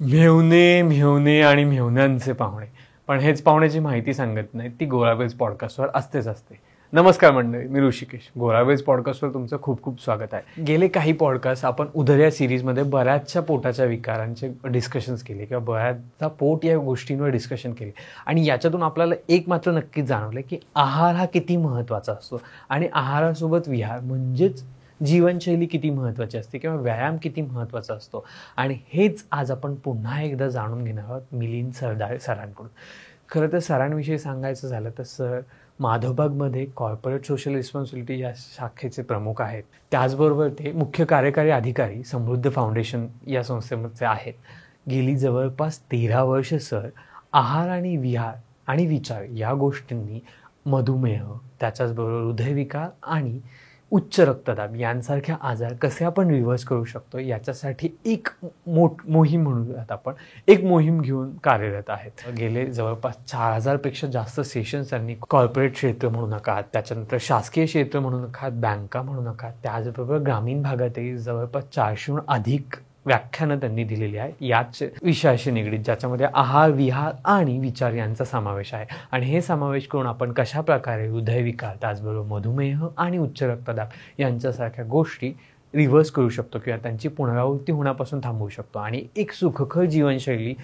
मेहुणे मेहुणे आणि मेहुण्यांचे पाहुणे, पण हेच पाहुण्याची माहिती सांगत नाहीत ती गोळाबेज पॉडकास्टवर असतेच असते. नमस्कार मंडळी, मी ऋषिकेश. गोळाबेज पॉडकास्टवर तुमचं खूप खूप स्वागत आहे. गेले काही पॉडकास्ट आपण उदर या सिरीजमध्ये बऱ्याचशा पोटाच्या विकारांचे डिस्कशन्स केले किंवा बऱ्याचदा पोट या गोष्टींवर डिस्कशन केले आणि याच्यातून आपल्याला एक मात्र नक्कीच जाणवलं की आहार हा किती महत्त्वाचा असतो आणि आहारासोबत विहार म्हणजेच जीवनशैली किती महत्त्वाची असते किंवा व्यायाम किती महत्त्वाचा असतो. आणि हेच आज आपण पुन्हा एकदा जाणून घेणार आहोत मिलिंद सरदाळे सरांकडून. खरं तर सरांविषयी सांगायचं झालं तर सर माधवबागमध्ये कॉर्पोरेट सोशल रिस्पॉन्सिबिलिटी या शाखेचे प्रमुख आहेत. त्याचबरोबर ते मुख्य कार्यकारी अधिकारी समृद्ध फाउंडेशन या संस्थेमध्ये आहेत. गेली जवळपास 13 वर्ष सर आहार आणि विहार आणि विचार या गोष्टींनी मधुमेह, त्याच्याचबरोबर हृदयविकार आणि उच्च रक्तदाब यांसारख्या आजार कसे आपण रिव्हर्स करू शकतो याच्यासाठी एक मोहीम म्हणूयात आपण एक मोहीम घेऊन कार्यरत आहेत. गेले जवळपास 4000पेक्षा जास्त सेशन्स त्यांनी कॉर्पोरेट क्षेत्र म्हणू नका, त्याच्यानंतर शासकीय क्षेत्र म्हणू नका, बँका म्हणू नका, त्याचबरोबर ग्रामीण भागातही जवळपास 400हून अधिक व्याख्यानं त्यांनी दिलेली आहे याच विषयाशी निगडीत, ज्याच्यामध्ये आहार, विहार आणि विचार यांचा समावेश आहे. आणि हे समावेश करून आपण कशा प्रकारे हृदयविकार, त्याचबरोबर मधुमेह आणि उच्च रक्तदाब यांच्यासारख्या गोष्टी रिव्हर्स करू शकतो किंवा त्यांची पुनरावृत्ती होण्यापासून थांबवू शकतो आणि एक सुखकर जीवनशैली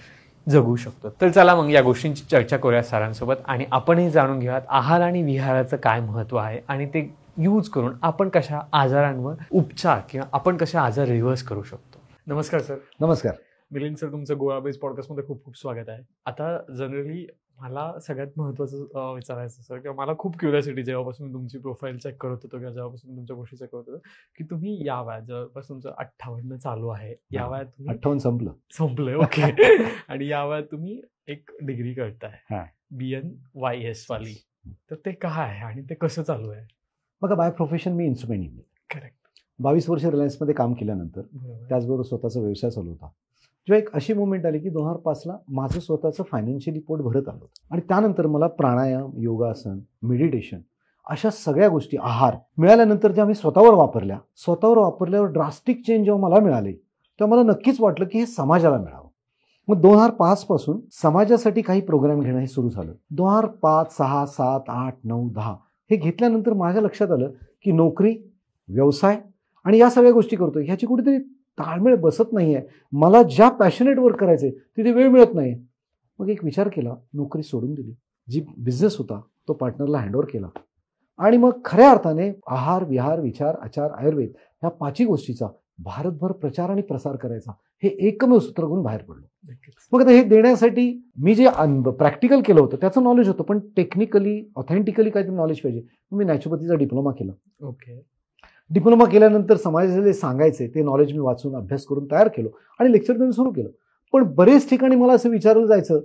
जगू शकतो. तर चला मग या गोष्टींची चर्चा करूया सरांसोबत आणि आपणही जाणून घेऊयात आहार आणि विहाराचं काय महत्त्व आहे आणि ते यूज करून आपण कशा आजारांवर उपचार किंवा आपण कशा आजार रिव्हर्स करू शकतो. नमस्कार सर. नमस्कार मिलिंद सर, तुमचं गोळाबेज पॉडकास्टमध्ये खूप खूप स्वागत आहे. आता जनरली मला सगळ्यात महत्त्वाचं विचारायचं सर, किंवा मला खूप क्युरियोसिटी जेव्हापासून मी तुमची प्रोफाईल चेक करत होतो किंवा जेव्हापासून तुमच्या गोष्टी चेक करत होतो की तुम्ही या वयात जवळपास तुमचं 58 चालू आहे, या वयात तुम्ही 58 संपलंय ओके आणि या वयात तुम्ही एक डिग्री करताय BNYS वाली, तर ते काय आहे आणि ते कसं चालू आहे? बघा, by profession me instrument engineer. Correct. 22 वर्ष रिलायन्समध्ये काम केल्यानंतर त्याचबरोबर स्वतःचा व्यवसाय चालू होता. जेव्हा एक अशी मुवमेंट आली की 2005ला माझं स्वतःचं फायनान्शियली पोट भरत आलं आणि त्यानंतर मला प्राणायाम, योगासन, मेडिटेशन अशा सगळ्या गोष्टी, आहार मिळाल्यानंतर ज्या मी स्वतःवर वापरल्यावर ड्रास्टिक चेंज जेव्हा मला मिळाले तेव्हा मला नक्कीच वाटलं की हे समाजाला मिळावं. मग 2005 पासून समाजासाठी काही प्रोग्राम घेणं हे सुरू झालं. 2005, 6, 7, 8, 9, 10 हे घेतल्यानंतर माझ्या लक्षात आलं की नोकरी, व्यवसाय आणि या सगळ्या गोष्टी करतोय ह्याची कुठेतरी ताळमेळ बसत नाही आहे. मला ज्या पॅशनेट वर्क करायचे तिथे वेळ मिळत नाही. मग एक विचार केला, नोकरी सोडून दिली, जी बिझनेस होता तो पार्टनरला हँडओव्हर केला आणि मग खऱ्या अर्थाने आहार, विहार, विचार, आचार, आयुर्वेद ह्या 5 गोष्टीचा भारतभर प्रचार आणि प्रसार करायचा हे एकमेव सूत्र घेऊन बाहेर पडलो. मग आता हे देण्यासाठी मी जे प्रॅक्टिकल केलं होतं त्याचं नॉलेज होतं, पण टेक्निकली ऑथेंटिकली काहीतरी नॉलेज पाहिजे. मी नॅचरोपॅथीचा डिप्लोमा केला. ओके. डिप्लोमा केल्यानंतर समाजाला जे सांगायचे ते नॉलेज मी वाचून अभ्यास करून तयार केलं आणि लेक्चर देऊन सुरू केलं. पण बरेच ठिकाणी मला असं विचारलं जायचं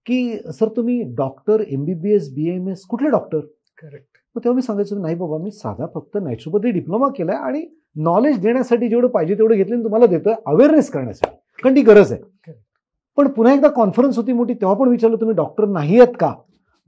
की सर तुम्ही डॉक्टर, MBBS, BAMS कुठले डॉक्टर? करेक्ट. मग तेव्हा मी सांगायचो नाही बाबा, मी साधा फक्त नॅचरोपॅथी डिप्लोमा केलाय आणि नॉलेज देण्यासाठी जेवढं पाहिजे तेवढं घेतलं तुम्हाला देतोय, अवेअरनेस करण्यासाठी, कारण ती गरज आहे. पण पुन्हा एकदा कॉन्फरन्स होती मोठी, तेव्हा पण विचारलं तुम्ही डॉक्टर नाही आहेत का?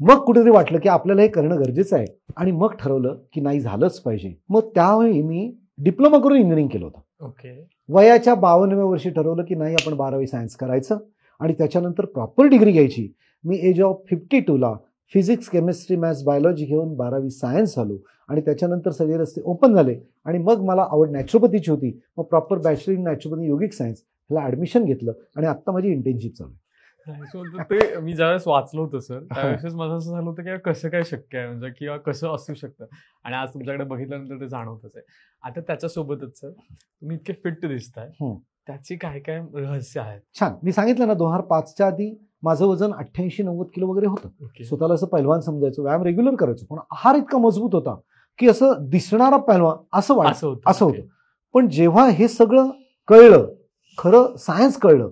मग कुठेतरी वाटलं की आपल्याला हे करणं गरजेचं आहे आणि मग ठरवलं की नाही, झालंच पाहिजे. मग त्यावेळी मी डिप्लोमा करून इंजिनिअरिंग केलं होतं. ओके. वयाच्या 52व्या वर्षी ठरवलं की नाही, आपण 12वी सायन्स करायचं आणि त्याच्यानंतर प्रॉपर डिग्री घ्यायची. मी एज ऑफ 52ला फिजिक्स, केमिस्ट्री, मॅथ्स, बायोलॉजी घेऊन 12वी सायन्स झालो आणि त्याच्यानंतर सगळे रस्ते ओपन झाले आणि मग मला आवड नॅचरोपॅथीची होती. मग proper bachelor in naturopathy yogic science ह्याला ॲडमिशन घेतलं आणि आत्ता माझी इंटर्नशिप चालू आहे. ते मी ज्यावेळेस वाचलं होतं सर त्यावेळेस माझं असं झालं होतं की कसं काय शक्य आहे, म्हणजे किंवा कसं असू शकतं, आणि आज तुमच्याकडे बघितल्यानंतर ते जाणवतच आहे. आता त्याच्यासोबतच सर तुम्ही इतके फिट दिसताय, त्याची काय काय रहस्य आहेत? छान. मी सांगितलं ना, 2005च्या आधी माझं वजन 88-90 किलो वगैरे होतं. स्वतःला असं पहिलवान समजायचो, व्यायाम रेग्युलर करायचो, पण आहार इतका मजबूत होता की असं दिसणारा पहिलवान असं होतं. पण जेव्हा हे सगळं कळलं, खरं सायन्स कळलं,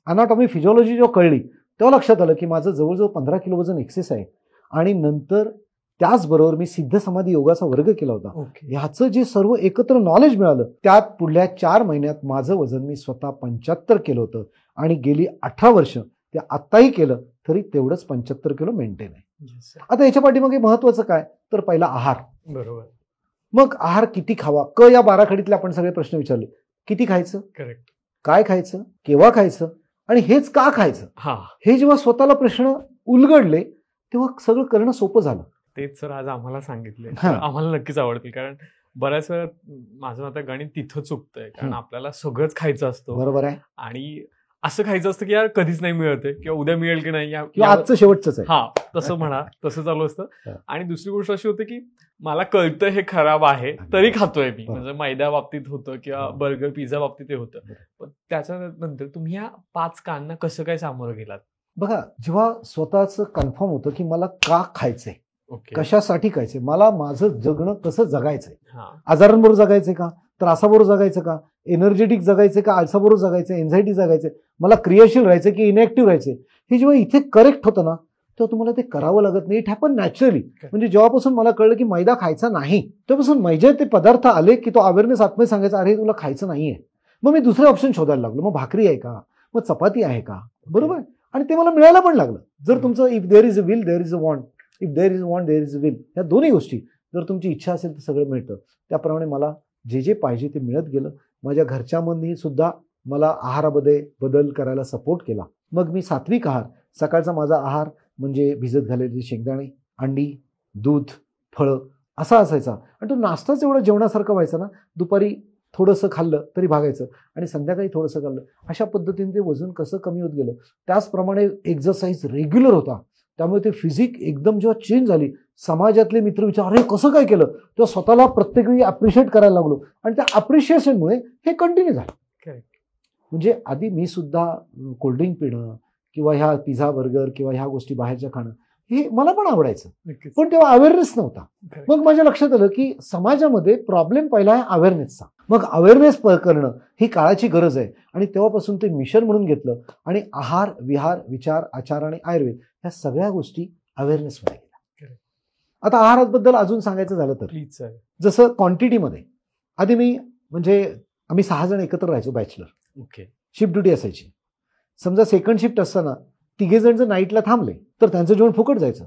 अनाटॉमी, फिजिओलॉजी जेव्हा कळली, तेव्हा लक्षात आलं की माझं जवळजवळ 15 किलो वजन एक्सेस आहे. आणि नंतर त्याचबरोबर मी सिद्ध समाधी योगाचा वर्ग केला होता. ह्याचं जे सर्व एकत्र नॉलेज मिळालं, त्यात पुढल्या 4 महिन्यात माझं वजन मी स्वतः 75 केलं होतं आणि गेली 18 वर्ष ते आत्ताही केलं तरी तेवढंच 75 किलो मेंटेन आहे. आता याच्या पाठीमागे महत्वाचं काय, तर पहिला आहार. बरोबर. मग आहार किती खावा, या 12 खडीतले आपण सगळे प्रश्न विचारले. किती खायचं, करेक्ट, काय खायचं, केव्हा खायचं आणि हेच का खायचं, हा, हे जेव्हा स्वतःला प्रश्न उलगडले तेव्हा सगळं करणं सोपं झालं. तेच सर आज आम्हाला सांगितले. हा. आम्हाला नक्कीच आवडतील, कारण बऱ्याच वेळा माझं आता गणित तिथं चुकतंय, कारण आपल्याला सगळंच खायचं असतं बरोबर आहे, आणि असं खायचं असतं की यार कधीच नाही मिळत आहे किंवा उद्या मिळेल की नाही किंवा आजचं शेवटच आहे. हा, तसं म्हणा, तसं चालू असतं. हा. आणि दुसरी गोष्ट अशी होते की मला कळतं हे खराब आहे तरी खातोय मी, बरं. म्हणजे मैद्या बाबतीत होतं किंवा बरं. बर्गर पिझ्झा बाबतीत ते होतं. बरं. पण त्याच्यानंतर तुम्ही या 5 कांना कसं काय सामोरं गेलात? बघा, जेव्हा स्वतःचं कन्फर्म होतं की मला का खायचंय, ओके. कशासाठी खायचंय, मला माझं जगणं कसं जगायचंय, हा, आजारांबरोबर जगायचंय का, त्रासाबरोबर जगायचं का, एनर्जेटिक जगायचं का, आळसाबरोबर जगायचं, एन्झायटी जगायचंय, मला क्रियाशील राहायचं की इनॅक्टिव्ह राहायचंय, हे जेव्हा इथे करेक्ट होतं ना तेव्हा तुम्हाला ते करावं लागत नाही. It happen naturally. म्हणजे जेव्हापासून मला कळलं की मैदा खायचा नाही, तेव्हापासून मैदे ते पदार्थ आले की तो अवेअरनेस आत्महत्या सांगायचा, अरे तुला खायचं नाहीये. मग मी दुसरे ऑप्शन शोधायला लागलो. मग भाकरी आहे का, मग चपाती आहे का, बरोबर. आणि ते मला मिळायला पण लागलं. जर तुमचं if there is a will there is a want, if there is a want there is a will, या दोन्ही गोष्टी जर तुमची इच्छा असेल तर सगळं मिळतं. त्याप्रमाणे मला जे जे पाहिजे ते मिळत गेलं. माझ्या घरच्यांनी सुद्धा मला आहारामध्ये बदल करायला सपोर्ट केला. मग मी सात्विक आहार, सकाळचा माझा आहार म्हणजे भिजत घालेले शेंगदाणे, अंडी, दूध, फळं असा असायचा. आणि तो नाश्ताच एवढा जेवणासारखा व्हायचा ना, दुपारी थोडंसं खाल्लं तरी भागायचं आणि संध्याकाळी थोडंसं खाल्लं. अशा पद्धतीने ते वजन कसं कमी होत गेलं. त्याचप्रमाणे एक्झरसाईज रेग्युलर होता, त्यामुळे ते फिजिक एकदम जेव्हा चेंज झाली, समाजातले मित्र विचार, अरे कसं काय केलं, तेव्हा स्वतःला प्रत्येक वेळी अप्रिशिएट करायला लागलो. आणि त्या अप्रिशिएशनमुळे हे कंटिन्यू झालं. म्हणजे आधी मी सुद्धा कोल्ड्रिंक पिणं किंवा ह्या पिझ्झा बर्गर किंवा ह्या गोष्टी बाहेरच्या खाणं हे मला पण आवडायचं, पण तेव्हा अवेअरनेस नव्हता. मग माझ्या लक्षात आलं की समाजामध्ये प्रॉब्लेम पहिला आहे अवेअरनेसचा. मग अवेअरनेस करणं ही काळाची गरज आहे. आणि तेव्हापासून ते मिशन म्हणून घेतलं आणि आहार, विहार, विचार, आचार आणि आयुर्वेद ह्या सगळ्या गोष्टी अवेअरनेसमध्ये गेल्या. आता आहाराबद्दल अजून सांगायचं झालं तर प्लीज सर. जसं क्वांटिटीमध्ये आधी मी म्हणजे आम्ही 6 जण एकत्र राहायचो बॅचलर. ओके. शिफ्ट ड्युटी असायची. समजा सेकंड शिफ्ट असताना 3 जण जर नाईटला थांबले तर त्यांचं जेवण फुकट जायचं,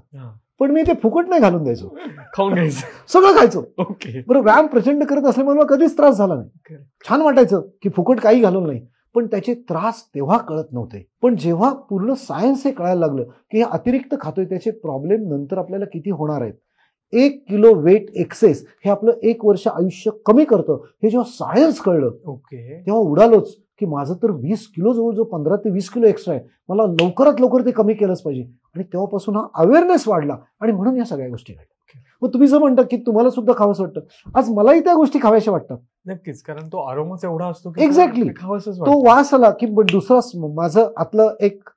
पण मी ते फुकट नाही घालून द्यायचो, खाऊन घ्यायचं, सगळं खायचो. ओके. बरं, व्यायाम प्रचंड करत असल्यामुळे मला कधीच त्रास झाला नाही. छान वाटायचं की फुकट काही घालून नाही, पण त्याचे त्रास तेव्हा कळत नव्हते. पण जेव्हा पूर्ण सायन्स हे कळायला लागलं की हे अतिरिक्त खातोय त्याचे प्रॉब्लेम नंतर आपल्याला किती होणार आहेत, 1 किलो वेट एक्सेस हे आपलं 1 वर्ष आयुष्य कमी करतं, हे जेव्हा सायन्स कळलं ओके, तेव्हा उडालोच की माझं तर 20 किलो जवळजवळ 15 ते 20 किलो एक्स्ट्रा आहे, मला लवकरात लवकर ते कमी केलंच पाहिजे. आणि तेव्हापासून हा अवेअरनेस वाढला आणि म्हणून या सगळ्या गोष्टी घडल्या. मग तुम्ही जर म्हणता की तुम्हाला सुद्धा खावंसं वाटतं, आज मलाही त्या गोष्टी खाव्याशा वाटतात. नक्कीच, कारण तो अरोमाच एवढा असतो की एक्झॅक्टली खावंसंच तो वाटतं. वास आला की दुसरा माझं आतलं एक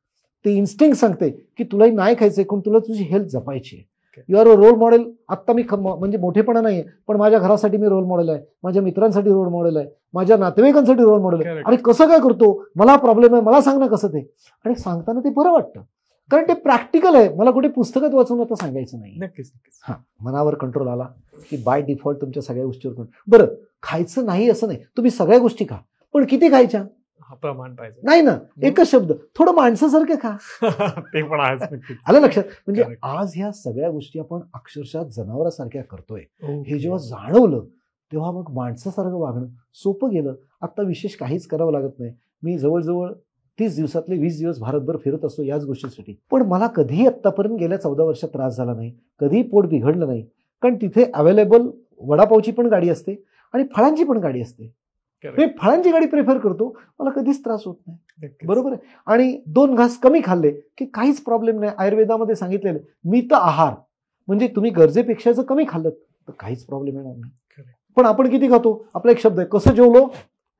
ते इन्स्टिंक्ट सांगते की तुलाही नाही खायचंय, पण तुला तुझी हेल्थ जपायची आहे. You are a role model. आत्ता मी म्हणजे मोठेपणा नाहीये, पण माझ्या घरासाठी मी रोल मॉडेल आहे, माझ्या मित्रांसाठी रोल मॉडेल आहे, माझ्या नातेवाईकांसाठी रोल मॉडेल आहे. Correct. आणि कसं काय करतो, मला प्रॉब्लेम आहे, मला सांग ना कसं ते. आणि सांगताना ते बरं वाटतं, कारण ते प्रॅक्टिकल आहे. मला कुठे पुस्तकात वाचून आता सांगायचं नाही. नक्कीच नक्कीच. हा, मनावर कंट्रोल आला की बाय डिफॉल्ट तुमच्या सगळ्या गोष्टीवर कंट्रोल. बरं, खायचं नाही असं नाही, तुम्ही सगळ्या गोष्टी खा, पण किती खायच्या हा प्रमाण पाहिजे. नाही ना. एकच शब्द, थोडं माणसासारखं खा. ते पण आहेच. नक्कीच. आलं लक्षात. म्हणजे Correct. आज ह्या सगळ्या गोष्टी आपण अक्षरशः जनावरासारख्या करतोय, हे ओके. जेव्हा जाणवलं तेव्हा मग माणसासारखं वागणं सोपं गेलं. आता विशेष काहीच करावं लागत नाही. मी जवळजवळ 30 दिवसातले 20 दिवस भारतभर फिरत असतो याच गोष्टीसाठी. पण मला कधीही आत्तापर्यंत गेल्या 14 वर्षात त्रास झाला नाही, कधीही पोट बिघडलं नाही. कारण तिथे अवेलेबल वडापावची पण गाडी असते आणि फळांची पण गाडी असते. Correct. मी फळांची गाडी प्रेफर करतो, मला कधीच त्रास होत नाही. नक्कीच. बरोबर आहे. आणि 2 घास कमी खाल्ले की काहीच प्रॉब्लेम नाही. आयुर्वेदामध्ये सांगितलेलं मित आहार म्हणजे तुम्ही गरजेपेक्षा जर कमी खाल्लं तर काहीच प्रॉब्लेम येणार नाही. Correct. पण आपण किती खातो, आपला एक शब्द आहे, कसं जेवलो,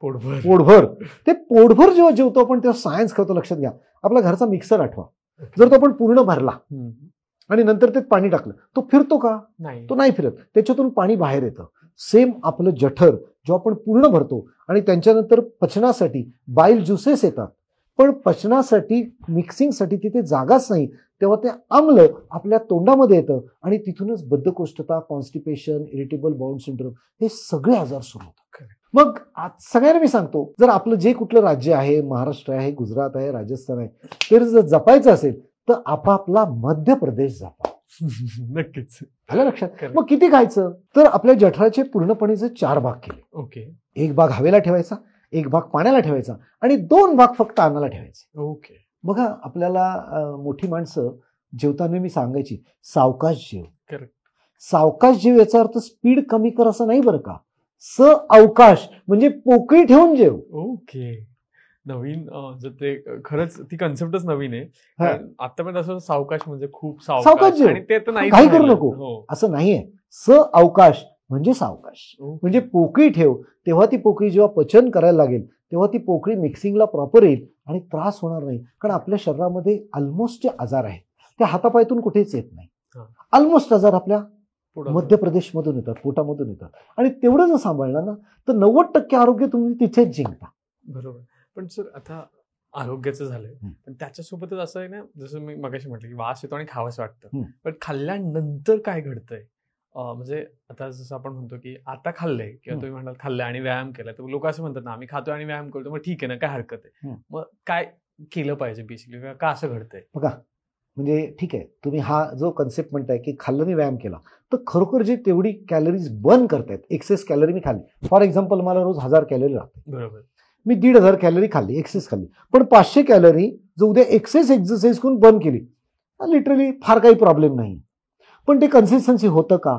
पोटभर. पोटभर. ते पोटभर जेव्हा जेवतो आपण तेव्हा सायन्स करतो. लक्षात घ्या, आपला घरचा मिक्सर आठवा, जर तो आपण पूर्ण भरला आणि नंतर त्यात पाणी टाकलं, तो फिरतो का, नाही. तो नाही फिरत, त्याच्यातून पाणी बाहेर येतं. सेम आपलं जठर जेव्हा आपण पूर्ण भरतो आणि त्यांच्यानंतर पचनासाठी बाईल ज्युसेस येतात, पण पचनासाठी मिक्सिंगसाठी तिथे जागाच नाही, तेव्हा ते आम्ल आपल्या तोंडामध्ये येतं आणि तिथूनच बद्धकोष्ठता, कॉन्स्टिपेशन, इरिटेबल बाउल सिंड्रोम हे सगळे आजार सुरू होतात. मग आज सगळ्यांना मी सांगतो, जर आपलं जे कुठलं राज्य आहे, महाराष्ट्र आहे, गुजरात आहे, राजस्थान आहे, ते जर जपायचं असेल तर आपापला मध्य प्रदेश जपा. नक्कीच. आलं लक्षात. मग किती खायचं, तर आपल्या जठराचे पूर्णपणे 4 भाग केले. ओके. एक भाग हवेला ठेवायचा, एक भाग पाण्याला ठेवायचा आणि 2 भाग फक्त अन्नाला ठेवायचे. ओके. बघा आपल्याला मोठी माणसं जेवताना मी सांगायची सावकाश जेव. करेक्ट. सावकाश जेव याचा अर्थ स्पीड कमी कर असं नाही बरं का. अवकाश म्हणजे पोकळी ठेवून जेव. ओके. नवीन ते खरंच ती कन्सेप्टच नवीन आहे. कारण आतापर्यंत असं सावकाश म्हणजे खूप सावकाश जेव. आणि ते तर नाही काही करू नको असं नाहीये. अवकाश म्हणजे सावकाश म्हणजे पोकळी ठेव. तेव्हा ती पोकळी जेव्हा पचन करायला लागेल तेव्हा ती पोकळी मिक्सिंगला प्रॉपर येईल आणि त्रास होणार नाही. कारण आपल्या शरीरामध्ये ऑलमोस्ट जे आजार आहेत ते हातापायतून कुठेच येत नाही. ऑलमोस्ट आजार आपल्या मध्य प्रदेशमधून येतात, पोटामधून येतात. आणि तेवढं जर सांभाळलं ना तर 90% आरोग्य तुम्ही तिथेच जिंकता. बरोबर. पण सर आता आरोग्याचं झालंय पण त्याच्यासोबतच असं आहे ना, जसं मी मगाशी म्हटलं की वास येतो आणि खावंसं वाटतं, पण खाल्ल्यानंतर काय घडतंय? म्हणजे आता जसं आपण म्हणतो की आता खाल्लंय किंवा तुम्ही म्हणाल खाल्लंय आणि व्यायाम केलाय, तर लोक असं म्हणतात ना आम्ही खातोय आणि व्यायाम करतो, मग ठीक आहे ना, काय हरकत आहे. मग काय केलं पाहिजे बेसिकली, का असं घडतंय? बघा म्हणजे ठीक आहे, तुम्ही हा जो कन्सेप्ट म्हणताय की खाल्लं मी व्यायाम केला तर खरोखर जे तेवढी कॅलरीज बर्न करतायत, एक्सेस कॅलरी मी खाल्ली, फॉर एक्झाम्पल मला रोज 1000 कॅलरी लागते, बरोबर, मी 1500 कॅलरी खाल्ली, एक्सेस खाल्ली, पण 500 कॅलरी जो उद्या एक्सेस एक्सरसाइज करून बर्न केली, लिटरली फार काही प्रॉब्लेम नाही. पण ते कन्सिस्टन्सी होतं का?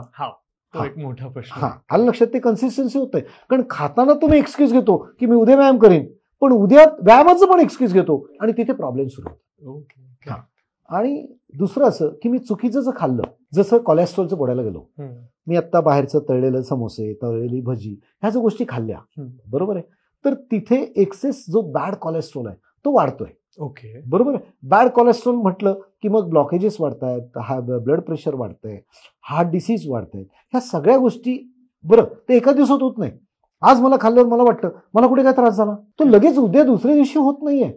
तो एक मोठा प्रश्न. आलं लक्षात, ते कन्सिस्टन्सी होतंय. कारण खाताना तुम्ही एक्सक्यूज घेतो की मी उद्या व्यायाम करेन, पण उद्या व्यायामाचं पण एक्सक्यूज घेतो आणि तिथे प्रॉब्लेम सुरू होतो. ओके. आणि दुसरं असं की मी चुकीचं जर खाल्लं, जसं कोलेस्ट्रॉलचं बोलायला गेलो, मी आत्ता बाहेरचं तळलेलं समोसे, तळलेली भजी ह्या ज्या गोष्टी खाल्ल्या, बरोबर आहे, तर तिथे एक्सेस जो बॅड कोलेस्ट्रॉल आहे तो वाढतोय. ओके, बरोबर आहे. बॅड कोलेस्ट्रॉल म्हटलं की मग ब्लॉकेजेस वाढतायत, ब्लड प्रेशर वाढतंय, हार्ट डिसीज वाढतायत, ह्या सगळ्या गोष्टी. बरं, ते एका दिवसात होत नाही. आज मला खाल्ल्यावर मला वाटतं मला कुठे काय त्रास झाला, तो लगेच उद्या दुसऱ्या दिवशी होत नाहीये.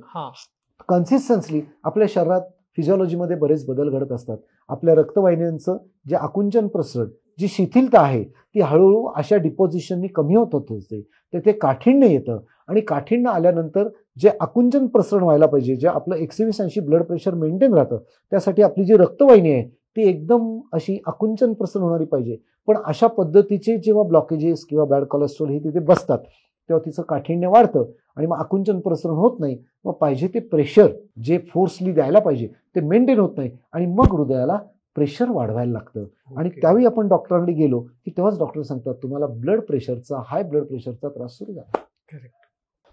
कन्सिस्टन्सली आपल्या शरीरात फिजिओलॉजीमध्ये बरेच बदल घडत असतात. आपल्या रक्तवाहिन्यांचं जे आकुंचन प्रसरण, जी शिथिलता आहे ती हळूहळू अशा डिपॉझिशननी कमी होत असते. ते काठिण्य येतं आणि काठिण्य आल्यानंतर जे आकुंचन प्रसरण व्हायला पाहिजे, जे आपलं 120-80 ब्लड प्रेशर मेंटेन राहतं, त्यासाठी आपली जी रक्तवाहिनी आहे ती एकदम अशी आकुंचन प्रसरण होणारी पाहिजे. पण अशा पद्धतीचे जेव्हा ब्लॉकेजेस किंवा बॅड कोलेस्ट्रॉल हे तिथे बसतात तेव्हा तिचं काठिण्य वाढतं आणि मग आकुंचन प्रसरण होत नाही. मग पाहिजे ते प्रेशर जे फोर्सली द्यायला पाहिजे ते मेंटेन होत नाही आणि मग हृदयाला प्रेशर वाढवायला लागतं. आणि त्यावेळी आपण डॉक्टरांकडे गेलो की तेव्हाच डॉक्टर सांगतात तुम्हाला हाय ब्लड प्रेशरचा त्रास सुरू झाला.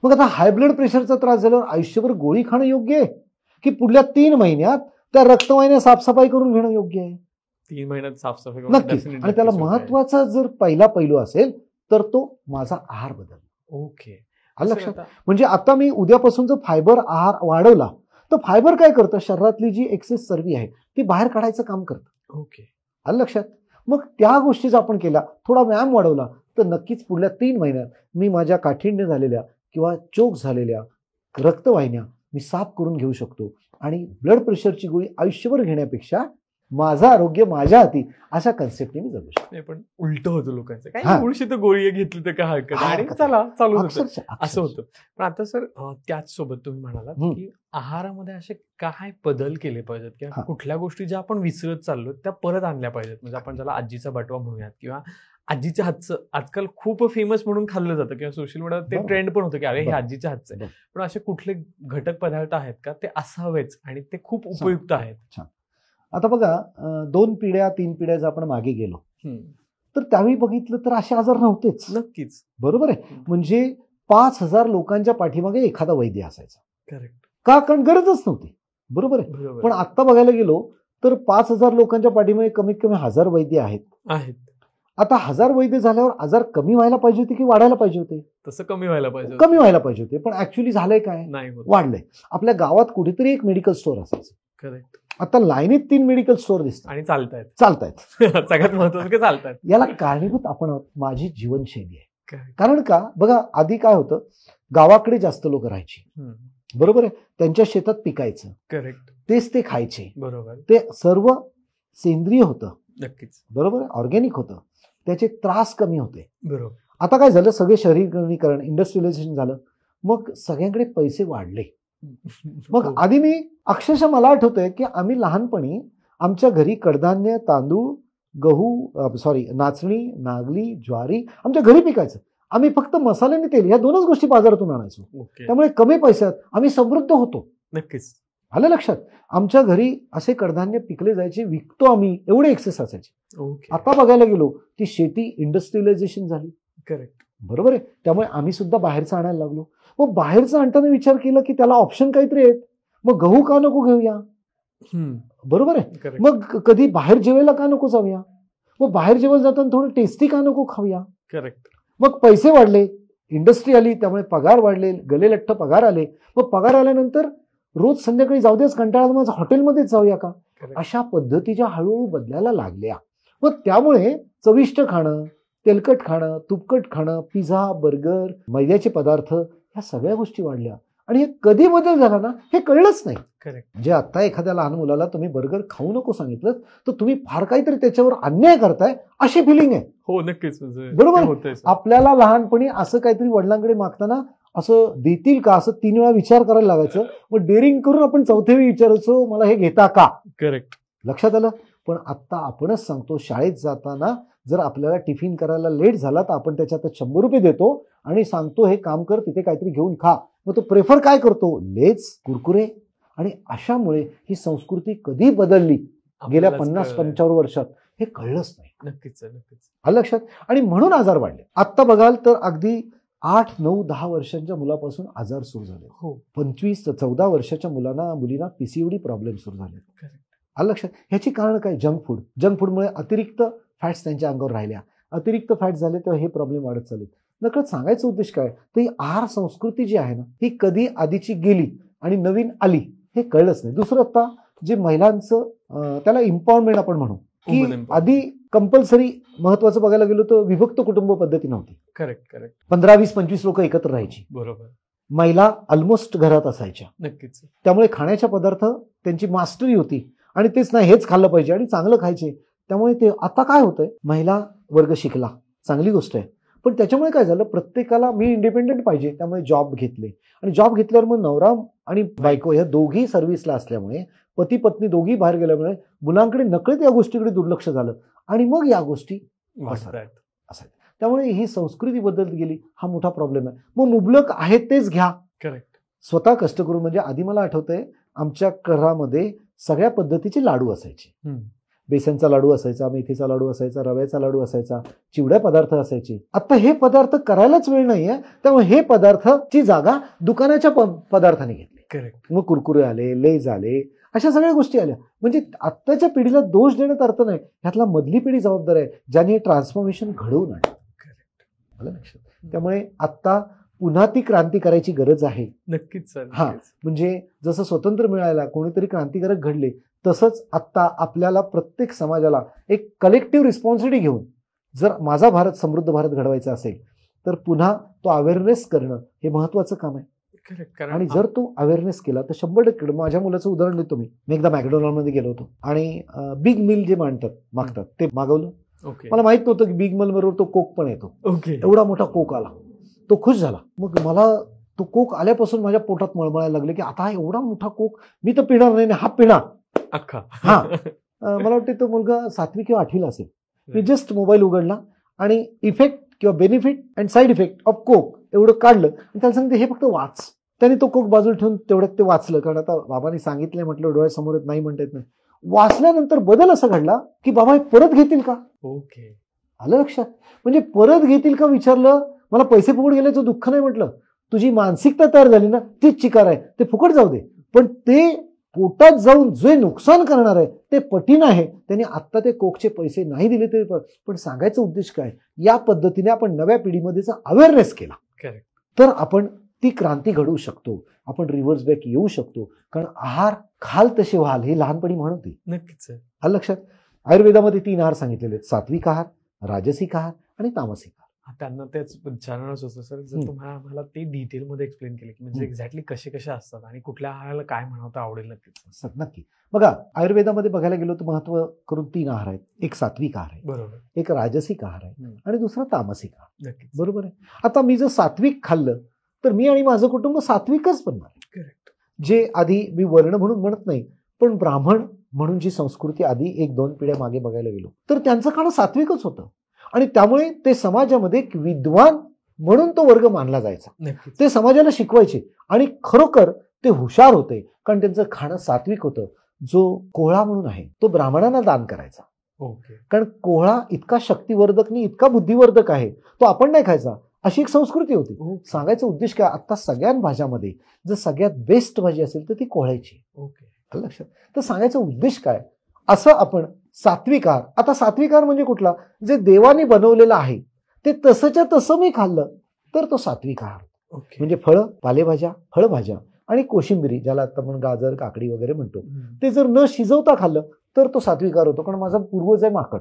मग आता हाय ब्लड प्रेशरचा त्रास झाल्यावर आयुष्यभर गोळी खाणं योग्य आहे की पुढल्या 3 महिन्यात त्या रक्तवाहिन्या साफसफाई करून घेणं योग्य आहे? 3 महिन्यात साफसफाई नक्कीच. आणि त्याला महत्वाचा जर पहिला पैलू असेल तर तो माझा आहार बदल. ओके, लक्षात. म्हणजे आता मी उद्यापासून जर फायबर आहार वाढवला तर फायबर काय करतं, शरीरातली जी एक्सेस चरबी आहे ती बाहेर काढायचं काम करतं. ओके, आलं लक्षात. मग त्या गोष्टी जर आपण केल्या, थोडा व्यायाम वाढवला तर नक्कीच पुढल्या 3 महिन्यात मी माझ्या काठिण्य झालेल्या किंवा चोक झालेल्या रक्तवाहिन्या मी साफ करून घेऊ शकतो आणि ब्लड प्रेशरची गोळी आयुष्यभर घेण्यापेक्षा माझं आरोग्य माझ्या हाती अशा कन्सेप्टने मी जगू शकतो. पण उलट होतं लोकांचं, काय थोडीशी तर गोळी घेतली तर काय हरकत आणि चला चालू होतं असं होतं. पण आता सर त्याच सोबत तुम्ही म्हणालात की आहारामध्ये असे काय बदल केले पाहिजेत किंवा कुठल्या गोष्टी ज्या आपण विसरत चाललो त्या परत आणल्या पाहिजेत. म्हणजे आपण ज्याला आजीचा बटवा म्हणूयात किंवा आजीच्या हातचं आजकाल खूप फेमस म्हणून खाल्लं जातं किंवा सोशल मीडियावर ते ट्रेंड पण होतं की अरे हे आजीच्या हातचं आहे. पण असे कुठले घटक पदार्थ आहेत का ते असावेच आणि ते खूप उपयुक्त आहेत? आता बघा 2 पिढ्या 3 पिढ्या जर आपण मागे गेलो तर त्यावेळी बघितलं तर असे आजार नव्हतेच. नक्कीच, बरोबर आहे. म्हणजे 5000 लोकांच्या पाठीमागे एखादा वैद्य असायचा. करेक्ट. का? कारण गरजच नव्हती. बरोबर आहे. पण आता बघायला गेलो तर 5000 लोकांच्या पाठीमागे कमीत कमी 1000 वैद्य आहेत. आता 1000 वैद्य झाल्यावर आजार कमी व्हायला पाहिजे होते की वाढायला पाहिजे होते? तसं कमी व्हायला पाहिजे होते. पण ऍक्च्युअली झालंय काय? नाही, वाढलंय. आपल्या गावात कुठेतरी एक मेडिकल स्टोअर असायचं. करेक्ट. आता लाईनीत 3 मेडिकल स्टोअर दिसतात आणि चालतायत. सगळ्यात महत्वाचं की चालतात. याला कारणीभूत आपण माझी जीवनशैली आहे. कारण का बघा, आधी काय होतं, गावाकडे जास्त लोक राहायची, बरोबर आहे, त्यांच्या शेतात पिकायचं, करेक्ट, तेच ते खायचे, बरोबर, ते सर्व सेंद्रिय होतं, नक्कीच, बरोबर, ऑर्गॅनिक होतं, त्याचे त्रास कमी होते. बरोबर. आता काय झालं, सगळे शहरीकरण, इंडस्ट्रियलायझेशन झालं, मग सगळ्यांकडे पैसे वाढले. मग आधी मी अक्षरशः मला आठवतंय की आम्ही लहानपणी आमच्या घरी कडधान्य, तांदूळ, गहू, नाचणी, नागली, ज्वारी आमच्या घरी पिकायचं. आम्ही फक्त मसाले आणि तेल या दोनच गोष्टी बाजारातून आणायचो. ओके. त्यामुळे कमी पैशात आम्ही समृद्ध होतो. नक्कीच. आलं लक्षात. आमच्या घरी असे कडधान्य पिकले जायचे, विकतो आम्ही, एवढे एक्सेस असायचे. ओके. आता बघायला गेलो ती शेती इंडस्ट्रियलायझेशन झाली. करेक्ट. बरोबर आहे. त्यामुळे आम्ही सुद्धा बाहेरचं आणायला लागलो. मग बाहेरचं आणताना विचार केला की त्याला ऑप्शन काहीतरी आहेत. मग गहू का नको घेऊया, बरोबर आहे. करेक्ट. मग कधी बाहेर जेवायला का नको जाऊया, मग बाहेर जेवायला जाताना थोडं टेस्टी का नको खाऊया. करेक्ट. मग पैसे वाढले, इंडस्ट्री आली, त्यामुळे पगार वाढले, गलेलठ्ठ पगार आले. मग पगार आल्यानंतर रोज संध्याकाळी जाऊ देच कंटाळा, मग हॉटेलमध्येच जाऊया का, Correct. अशा पद्धतीच्या हळूहळू बदलायला लागल्या. मग त्यामुळे चविष्ट खाणं, तेलकट खाणं, तुपकट खाणं, पिझ्झा, बर्गर, मैद्याचे पदार्थ, ह्या सगळ्या गोष्टी वाढल्या. आणि हे कधी बदल झाला ना हे कळलंच नाही. करेक्ट. म्हणजे आता एखाद्या लहान मुलाला तुम्ही बर्गर खाऊ नको सांगितलं तर तुम्ही फार काहीतरी त्याच्यावर अन्याय करताय अशी फिलिंग आहे. हो नक्कीच. म्हणजे बरोबर. ते होतंय सर. आपल्याला लहानपणी असं काहीतरी वडिलांकडे मागताना असं देतील का असं 3 वेळा विचार करायला लागायचं. मग डेअरिंग करून आपण 4थ्या वेळी विचारायचो मला हे घेता का. करेक्ट. लक्षात आलं. पण आता आपणच सांगतो शाळेत जाताना जर आपल्याला टिफिन करायला लेट झाला तर आपण त्याच्यात 100 रुपये देतो आणि सांगतो हे काम कर, तिथे काहीतरी घेऊन खा. मग तो प्रेफर काय करतो, लेच, कुरकुरे. आणि अशामुळे ही संस्कृती कधी बदलली गेल्या आपल्यालाच 50-55 वर्षात हे कळलंच नाही. नक्कीच सर. नक्कीच. आलं लक्षात. आणि म्हणून आजार वाढले. आत्ता बघाल तर अगदी 8, 9, 10 वर्षांच्या मुलापासून आजार सुरू झाले. हो. 25-14 वर्षाच्या मुलींना पीसीओडी प्रॉब्लेम सुरू झाले. Correct. आलं लक्षात. ह्याची कारण काय, जंक फूडमुळे अतिरिक्त फॅट्स त्यांच्या अंगावर राहिल्या, अतिरिक्त फॅट्स झाले तर हे प्रॉब्लेम वाढत चालले. नकळत सांगायचा उद्देश काय, तर ही आहार संस्कृती जी आहे ना ही कधी आधीची गेली आणि नवीन आली हे कळलंच नाही. दुसरं आता जे महिलांचं त्याला इम्पॉवरमेंट आपण म्हणू की Women empowerment. आधी कंपल्सरी महत्वाचं बघायला गेलो तर विभक्त कुटुंब पद्धती नव्हती. करेक्ट. करेक्ट. 15, 20, 25 लोक एकत्र राहायची. बरोबर. महिला ऑलमोस्ट घरात असायच्या. नक्कीच. त्यामुळे खाण्याच्या पदार्थ त्यांची मास्टरी होती आणि तेच नाही हेच खाल्लं पाहिजे आणि चांगलं खायचे. त्यामुळे ते आता काय होतंय, महिला वर्ग शिकला, चांगली गोष्ट आहे. पण त्याच्यामुळे काय झालं, प्रत्येकाला मी इंडिपेंडेंट पाहिजे त्यामुळे जॉब घेतले आणि जॉब घेतल्यावर मग नवरा आणि बायको ह्या दोघी सर्व्हिसला असल्यामुळे, पती पत्नी दोघी बाहेर गेल्यामुळे मुलांकडे नकळत या गोष्टीकडे दुर्लक्ष झालं आणि मग या गोष्टी वाढतायत. असायत. त्यामुळे ही संस्कृती बदलत गेली. हा मोठा प्रॉब्लेम आहे. मग मुबलक आहे तेच घ्या. करेक्ट. स्वतः कष्ट करून. म्हणजे आधी मला आठवतंय आमच्या घरामध्ये सगळ्या पद्धतीचे लाडू असायचे. बेसनचा लाडू असायचा, मेथीचा लाडू असायचा, रव्याचा लाडू असायचा, चिवड्या पदार्थ असायचे. आता हे पदार्थ करायलाच वेळ नाहीये, त्यामुळे हे पदार्थची जागा दुकानाच्या पदार्थाने घेतली. करेक्ट. मग कुरकुरे आले, लेज आले, अशा सगळ्या गोष्टी आल्या. म्हणजे आत्ताच्या पिढीला दोष देण्यात अर्थ नाही, ह्यातला मधली पिढी जबाबदार आहे ज्यांनी हे ट्रान्सफॉर्मेशन घडवून आणलं. करेक्ट. आलं लक्षात. त्यामुळे आता पुन्हा ती क्रांती करायची गरज आहे. नक्कीच सर. हा. म्हणजे जसं स्वतंत्र मिळायला कोणीतरी क्रांतिकारक घडले तसंच आत्ता आपल्याला प्रत्येक समाजाला एक कलेक्टिव्ह रिस्पॉन्सिबिलिटी घेऊन जर माझा भारत समृद्ध भारत घडवायचा असेल तर पुन्हा तो अवेअरनेस करणं हे महत्वाचं काम आहे. करेक्ट. आणि जर तो अवेअरनेस केला तर 100% माझ्या मुलाचं उदाहरण देतो मी एकदा मॅकडोनाल्डमध्ये गेलो होतो आणि बिग मिल जे मागतात ते मागवलं. ओके. मला माहित नव्हतं की बिग मिल बरोबर तो कोक पण येतो. ओके. एवढा मोठा कोक आला, तो खुश झाला. मग मला तो कोक आल्यापासून माझ्या पोटात मळमळायला लागले की आता हा एवढा मोठा कोक मी तर पिणार नाही, हा पिणार अख्खा. हा. मला वाटतं तो मुलगा 7वी किंवा 8वीला असेल. मी जस्ट मोबाईल उघडला आणि इफेक्ट किंवा benefit and side effect of coke एवढं काढलं आणि त्याला सांगते हे फक्त वाच. त्याने तो कोक बाजूला ठेवून तेवढ्यात ते वाचलं, कारण आता बाबांनी सांगितलंय म्हटलं डोळ्यासमोर नाही म्हणता येत नाही. वाचल्यानंतर बदल असा घडला की बाबा हे परत घेतील का. ओके. आलं लक्षात. म्हणजे परत घेतील का विचारलं, मला पैसे फुकट गेल्याचं दुःख नाही म्हटलं, तुझी मानसिकता तयार झाली ना तीच चिकार आहे, ते फुकट जाऊ दे, पण ते पोटात जाऊन जे नुकसान करणार आहे ते पटीन आहे. त्यांनी आत्ता ते कोकचे पैसे नाही दिले तरी पण सांगायचा उद्देश काय, या पद्धतीने आपण नव्या पिढीमध्येचा अवेअरनेस केला करेक्ट. तर आपण ती क्रांती घडवू शकतो, आपण रिव्हर्स बॅक येऊ शकतो. कारण आहार खाल तसे व्हाल हे लहानपणी म्हणते. नक्कीच सर. आलं लक्षात. आयुर्वेदामध्ये 3 आहार सांगितलेले आहेत, सात्विक आहार, राजसिक आहार आणि तामसिक आहार. त्यांना तेच विचारणारच होतं सर, जर तुम्हाला आम्हाला ते डिटेलमध्ये एक्सप्लेन केलं की म्हणजे एक्झॅक्टली कसे कसे असतात आणि कुठल्या आहाराला काय म्हणावं आवडेल. नक्कीच. नक्की. बघा आयुर्वेदामध्ये बघायला गेलो तर महत्व करून 3 आहार आहेत. एक सात्विक आहार आहे, बरोबर, एक राजसिक आहार आहे आणि दुसरा तामसिक आहार. नक्कीच. बरोबर आहे. आता मी जर सात्विक खाल्लं तर मी आणि माझं कुटुंब सात्विकच बनणार. करेक्ट. जे आधी मी वर्ण म्हणून म्हणत नाही पण ब्राह्मण म्हणून जी संस्कृती आधी 1-2 पिढ्या मागे बघायला गेलो तर त्यांचं खाणं सात्विकच होतं आणि त्यामुळे ते समाजामध्ये एक विद्वान म्हणून तो वर्ग मानला जायचा. नक्कीच. ते समाजाला शिकवायचे आणि खरोखर ते हुशार होते, कारण त्यांचं खाणं सात्विक होतं. जो कोहळा म्हणून आहे तो ब्राह्मणांना दान करायचा, ओके. कारण कोहळा इतका शक्तिवर्धक नाही, इतका बुद्धिवर्धक आहे, तो आपण नाही खायचा, अशी एक संस्कृती होती. सांगायचा उद्देश काय, आता सगळ्या भाज्यामध्ये जर सगळ्यात बेस्ट भाजी असेल तर ती कोहळ्याची. ओके. आलं लक्षात. तर सांगायचा उद्देश काय, असं आपण सात्विक आहार. आता सात्विक आहार म्हणजे कुठला, जे देवाने बनवलेलं आहे ते तसंच्या तसं मी खाल्लं तर तो सात्विक आहार. ओके. म्हणजे फळं, पालेभाज्या, फळभाज्या आणि कोशिंबिरी, ज्याला आता आपण गाजर, काकडी वगैरे म्हणतो, ते जर न शिजवता खाल्लं तर तो सात्विक आहार होतो. कारण माझा पूर्वज आहे माकड,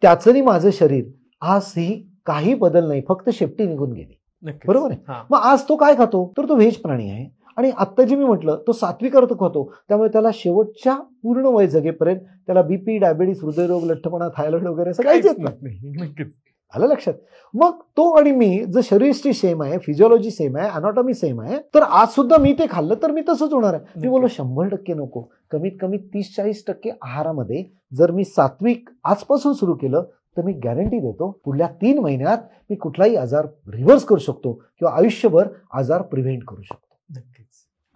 त्याचंही माझं शरीर आजही काही बदल नाही, फक्त शेपटी निघून गेली. नक्कीच. बरोबर आहे. हा. मग आज तो काय खातो, तर तो व्हेज प्राणी आहे. आणि आत्ता जे मी म्हटलं तो सात्विक अर्थ खातो, त्यामुळे त्याला शेवटच्या पूर्ण वय जगेपर्यंत त्याला बीपी, डायबिटीस, हृदयरोग, लठ्ठपणा, थायरॉइड वगैरे सगळ्याच येत नाही. नक्कीच. आलं लक्षात. मग तो आणि मी जर शरीरची सेम आहे, फिजिओलॉजी सेम आहे, अनॉटॉमी सेम आहे, तर आज सुद्धा मी ते खाल्लं तर मी तसंच होणार आहे. मी बोललो 100% नको, कमीत कमी 30-40% आहारामध्ये जर मी सात्विक आजपासून सुरू केलं तर मी गॅरंटी देतो पुढल्या 3 महिन्यात मी कुठलाही आजार रिव्हर्स करू शकतो किंवा आयुष्यभर आजार प्रिव्हेंट करू शकतो. नक्कीच.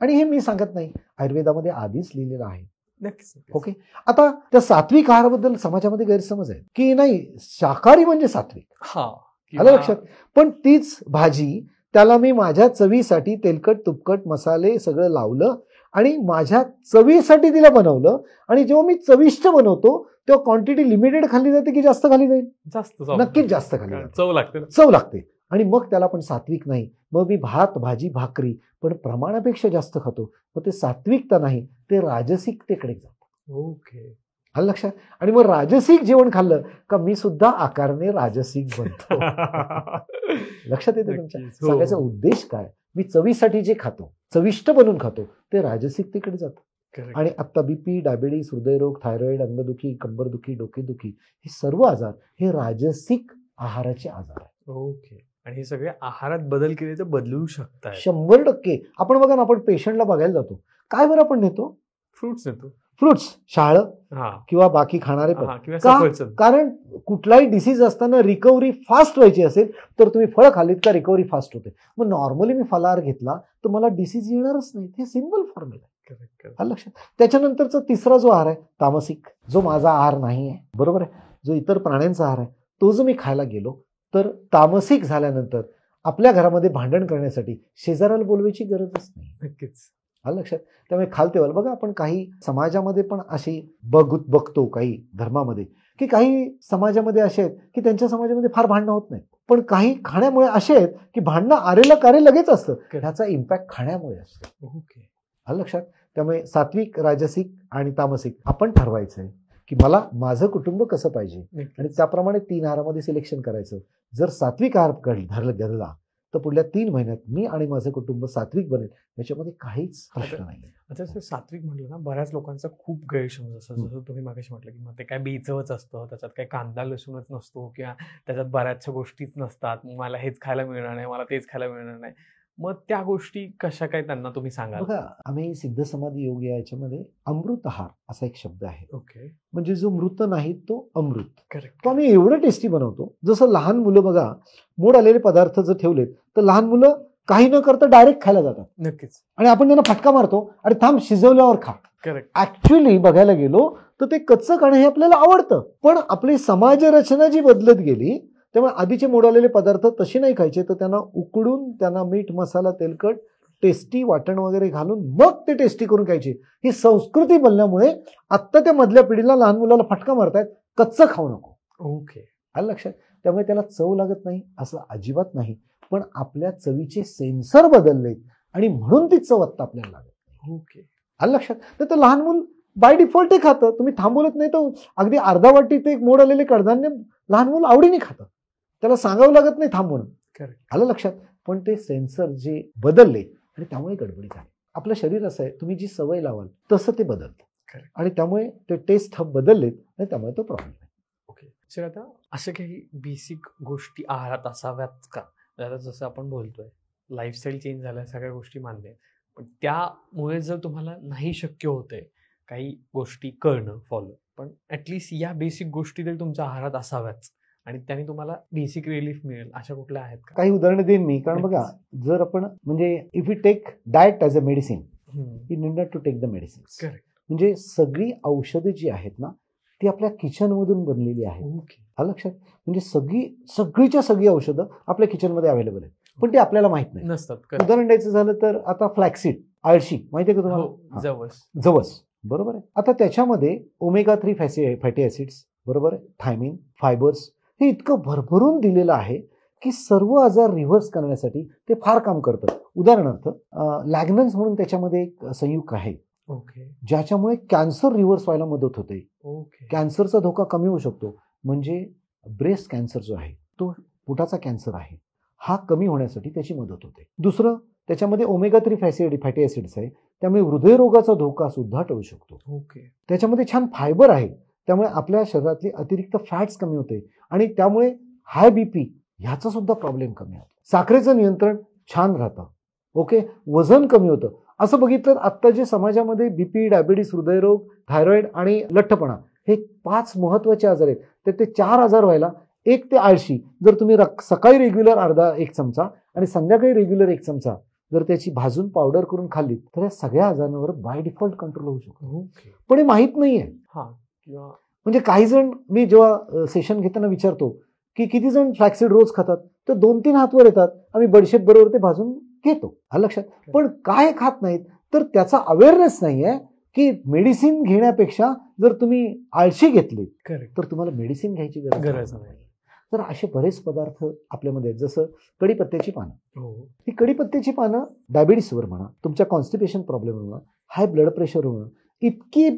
आणि हे मी सांगत नाही, आयुर्वेदामध्ये आधीच लिहिलेलं आहे. नक्कीच. ओके. आता त्या सात्विक आहाराबद्दल समाजामध्ये गैरसमज आहे की नाही, शाकाहारी म्हणजे सात्विक. हा. आलं लक्षात. पण तीच भाजी त्याला मी माझ्या चवीसाठी तेलकट, तुपकट, मसाले सगळं लावलं आणि माझ्या चवीसाठी तिला बनवलं. आणि जेव्हा मी चविष्ट बनवतो तेव्हा क्वांटिटी लिमिटेड खाल्ली जाते की जास्त खाल्ली जाईल, जास्त नक्कीच जास्त खाल्ली जाते. चव लागते. चव लागते. आणि मग त्याला पण सात्विक नाही. मग मी भात, भाजी, भाकरी पण प्रमाणापेक्षा जास्त खातो. मग ते सात्विकता नाही, ते राजसिकतेकडे जातं. ओके. आलं लक्षात. आणि मग राजसिक जेवण खाल्लं का मी सुद्धा आकाराने राजसिक बनतो. लक्षात येते तुमच्या. सांगायचा उद्देश काय, मी चवीसाठी जे खातो, चविष्ट बनून खातो, ते राजसिकतेकडे जातं. आणि आता बीपी, डायबिटीस, हृदयरोग, थायरॉइड, अंगदुखी, कंबरदुखी, डोकेदुखी, हे सर्व आजार हे राजसिक आहाराचे आजार आहेत. ओके. आणि हे सगळे आहारात बदल केले तर बदलू शकतात. 100%. आपण बघा ना, आपण पेशंटला बघायला जातो, काय बरं आपण नेतो, फ्रुट्स नेतो. फ्रुट्स, शाळ हा. किंवा बाकी खाणारे पण. किंवा का? सफरचंद. कारण कुठलाही डिसीज असताना रिकव्हरी फास्ट व्हायची असेल तर तुम्ही फळं खाल्लीत का रिकव्हरी फास्ट होते. मग नॉर्मली मी फलाहार घेतला तर मला डिसीज येणारच नाही. हे सिंपल फॉर्म्युला आहे. लक्षात. त्याच्यानंतरचा तिसरा जो आहार आहे तामसिक, जो माझा आहार नाही आहे, बरोबर आहे, जो इतर प्राण्यांचा आहार आहे, तो जो मी खायला गेलो तर तामसिक झाल्यानंतर आपल्या घरामध्ये भांडण करण्यासाठी शेजाऱ्याला बोलवायची गरजच नाही. नक्कीच. आलं लक्षात. त्यामुळे खालतेवाल बघा, आपण काही समाजामध्ये पण अशी बघतो काही धर्मामध्ये की काही समाजामध्ये असे आहेत की त्यांच्या समाजामध्ये फार भांडणं होत नाहीत, पण काही खाण्यामुळे असे आहेत की भांडणं आरेला कारे लगेच असतं. ह्याचा इम्पॅक्ट खाण्यामुळे असतो. ओके. आलं लक्षात. त्यामुळे सात्विक, राजसिक आणि तामसिक आपण ठरवायचं आहे की मला माझं कुटुंब कसं पाहिजे आणि त्याप्रमाणे 3 आहारामध्ये सिलेक्शन करायचं. जर सात्विक आहार धरला तर पुढल्या 3 महिन्यात मी आणि माझं कुटुंब सात्विक बनेल, याच्यामध्ये काहीच प्रश्न नाही. आता सात्विक म्हटलं ना, बऱ्याच लोकांचा खूप गैरसमज असतो. जसं तुम्ही मागाशी म्हटलं की मग ते काय बेचवच असतं, त्याच्यात काही कांदा लसूणच नसतो किंवा त्याच्यात बऱ्याचशा गोष्टीच नसतात, मला हेच खायला मिळणार नाही, मला तेच खायला मिळणार नाही. मग त्या गोष्टी कशा काय त्यांना तुम्ही सांगाल? बघा, आम्ही सिद्ध समाधी योग याच्यामध्ये अमृत आहार असा एक शब्द आहे. ओके. म्हणजे जो मृत नाही तो अमृत. करेक्ट. तो आम्ही एवढं टेस्टी बनवतो. जसं लहान मुलं बघा, मोड आलेले पदार्थ जर ठेवलेत तर लहान मुलं काही न करता डायरेक्ट खायला जातात. नक्कीच. आणि आपण त्यांना फटका मारतो आणि थांब शिजवल्यावर खा. करेक्ट. ऍक्च्युअली बघायला गेलो तर ते कच्चं खाणं हे आपल्याला आवडतं, पण आपली समाज रचना जी बदलत गेली त्यामुळे आधीचे मोड आलेले पदार्थ तशी नाही खायचे, तर त्यांना उकडून त्यांना मीठ, मसाला, तेलकट, टेस्टी वाटण वगैरे घालून मग ते टेस्टी करून खायचे. ही संस्कृती बनल्यामुळे आत्ता त्या मधल्या पिढीला, लहान मुलाला फटका मारतायत, कच्चं खाऊ नको. ओके. आलं लक्षात. त्यामुळे त्याला चव लागत नाही असं अजिबात नाही, पण आपल्या चवीचे सेन्सर बदललेत आणि म्हणून ती चव आत्ता आपल्याला लागत नाही. ओके. आलं लक्षात. तर ते लहान मूल बाय डिफॉल्ट ते खातं, तुम्ही थांबवलत नाही तर अगदी अर्धा वाटी ते मोड आलेले कडधान्य लहान मूल आवडीने खातं, त्याला सांगावं लागत नाही थांब म्हणून. आलं लक्षात. पण ते सेन्सर जे बदलले आणि त्यामुळे गडबडी झाली. आपलं शरीर असं आहे, तुम्ही जी सवय लावाल तसं ते बदलतं आणि त्यामुळे ते टेस्ट हब बदललेत आणि त्यामुळे तो प्रॉब्लेम आहे. ओके. सर, आता अशा काही बेसिक गोष्टी आहारात असाव्यात का? आता जसं आपण बोलतोय लाईफस्टाईल चेंज झाल्या, सगळ्या गोष्टी मान्य आहेत, पण त्यामुळे जर तुम्हाला नाही शक्य होते काही गोष्टी करणं फॉलो, पण ऍटलिस्ट या बेसिक गोष्टी तरी तुमच्या आहारात असाव्याच, आणि त्यांनी तुम्हाला बेसिक रिलीफ मिळेल अशा कुठल्या आहेत का? काही उदाहरणं देईन मी, कारण बघा, जर आपण म्हणजे if you take diet as a medicine, you need not to take the medicine. Correct. म्हणजे सगळी औषधं जी आहेत ना, ती आपल्या किचनमधून बनलेली आहेत. ओके. हा लक्षात. म्हणजे सगळीच्या सगळी औषधं आपल्या किचनमध्ये अवेलेबल आहेत, पण ते आपल्याला माहित नाही. नसतात. उदाहरण द्यायचं झालं तर आता फ्लॅक्सीड, आळशी, माहितीये का तुम्हाला? हो, जवस, बरोबर आहे. आता त्याच्यामध्ये ओमेगा 3 फॅटी ऍसिड्स, बरोबर आहे, थायमिन, फायबर्स, हे इतकं भरभरून दिलेलं आहे की सर्व आजार रिव्हर्स करण्यासाठी ते फार काम करतं. उदाहरणार्थ लॅग्नन्स म्हणून त्याच्यामध्ये एक संयुक्त आहे, ओके, ज्याच्यामुळे कॅन्सर रिव्हर्स व्हायला मदत होते. ओके. कॅन्सरचा धोका कमी होऊ शकतो. म्हणजे ब्रेस्ट कॅन्सर जो आहे, तो पोटाचा कॅन्सर आहे, हा कमी होण्यासाठी त्याची मदत होते. दुसरं, त्याच्यामध्ये ओमेगा 3 फॅटी ऍसिड्स आहे, त्यामुळे हृदयरोगाचा धोका सुद्धा टळू शकतो. ओके. त्याच्यामध्ये छान फायबर आहे, त्यामुळे आपल्या शरीरातली अतिरिक्त फॅट्स कमी होते आणि त्यामुळे हाय बीपी ह्याचा सुद्धा प्रॉब्लेम कमी होतो. साखरेचं नियंत्रण छान राहतं. ओके. वजन कमी होतं. असं बघितलं आत्ता जे समाजामध्ये बीपी, डायबिटीस, हृदयरोग, थायरॉइड आणि लठ्ठपणा हे 5 महत्वाचे आजार आहेत, तर ते 4 आजार व्हायला एक ते आळशी, जर तुम्ही सकाळी रेग्युलर एक चमचा आणि संध्याकाळी रेग्युलर 1 चमचा जर त्याची भाजून पावडर करून खाल्ली तर या सगळ्या आजारांवर बाय डिफॉल्ट कंट्रोल होऊ शकतो. ओके. पण हे माहीत नाहीये. म्हणजे काही जण, मी जेव्हा सेशन घेताना विचारतो की किती जण फ्लॅक्सीड रोज खातात, तर 2-3 हात वर येतात. आम्ही बडीशेप बरोबर ते भाजून घेतो. हा लक्षात. पण काय खात नाहीत, तर त्याचा अवेअरनेस नाहीये की मेडिसिन घेण्यापेक्षा जर तुम्ही आळशी घेतली तर तुम्हाला मेडिसिन घ्यायची गरज नाही. तर असे बरेच पदार्थ आपल्यामध्ये आहेत, जसं कढीपत्त्याची पानं. ही कढीपत्त्याची पानं डायबिटीसवर म्हणा, तुमच्या कॉन्स्टिपेशन प्रॉब्लेम म्हणा, हाय ब्लड प्रेशर म्हणा, इतकी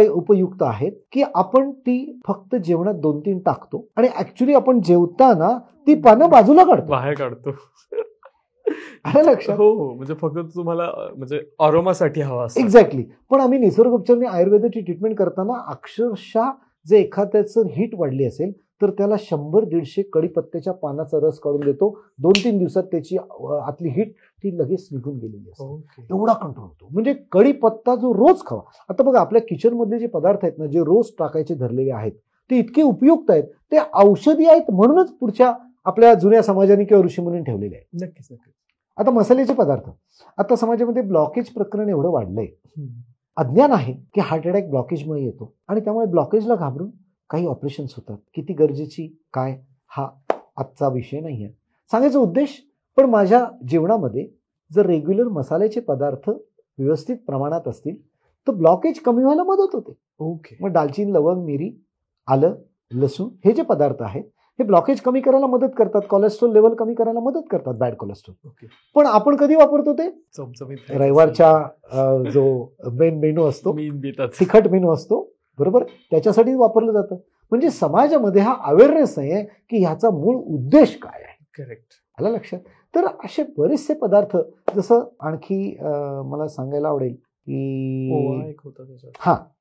उपयुक्त आहेत की आपण ती फक्त जेवणात 2-3 टाकतो आणि ऍक्च्युली आपण जेवताना ती पानं बाजूला काढतो, बाहेर काढतो. लक्षात. हो, म्हणजे फक्त तुम्हाला म्हणजे अरोमासाठी हवा असतो. एक्झॅक्टली. पण आम्ही निसर्गोपचार आयुर्वेदाची ट्रीटमेंट करताना अक्षरशः जे एखाद्याचं हीट वाढली असेल तर त्याला 100-150 कढीपत्त्याच्या पानाचा रस काढून देतो. 2-3 दिवसात त्याची आतली हीट ती लगेच निघून गेलेली असते. एवढा कंट्रोल होतो. म्हणजे कढीपत्ता जो रोज खावा. आता बघा, आपल्या किचन मधले जे पदार्थ आहेत ना, जे रोज टाकायचे धरलेले आहेत, ते इतके उपयुक्त आहेत, ते औषधी आहेत म्हणूनच पुढच्या आपल्या जुन्या समाजाने किंवा ऋषीमुनींनी ठेवलेले आहेत. नक्कीच. आता मसाल्याचे पदार्थ, आता समाजामध्ये ब्लॉकेज प्रकरण एवढं वाढलंय. अज्ञान आहे की हार्ट अटॅक ब्लॉकेजमुळे येतो आणि त्यामुळे ब्लॉकेजला घाबरून काही ऑपरेशन्स होतात. किती गरजेची काय, हा आजचा विषय नाहीये. सांगायचा उद्देश, पण माझ्या जेवणामध्ये जर रेग्युलर मसाल्याचे पदार्थ व्यवस्थित प्रमाणात असतील तर ब्लॉकेज कमी व्हायला मदत होते. ओके. मग दालचीन, लवंग, मिरी, आलं, लसूण हे जे पदार्थ आहेत हे ब्लॉकेज कमी करायला मदत करतात, कोलेस्ट्रॉल लेवल कमी करायला मदत करतात, बॅड कोलेस्ट्रॉल. ओके. पण आपण कधी वापरतो ते रविवारच्या जो मेन मेनू असतो, तिखट मेनू असतो, बरोबर, त्याच्यासाठी वापरलं जातं. म्हणजे समाजामध्ये हा अवेअरनेस नाही आहे की ह्याचा मूळ उद्देश काय आहे. करेक्ट. आलं लक्षात. तर असे बरेचसे पदार्थ, जसं आणखी मला सांगायला आवडेल की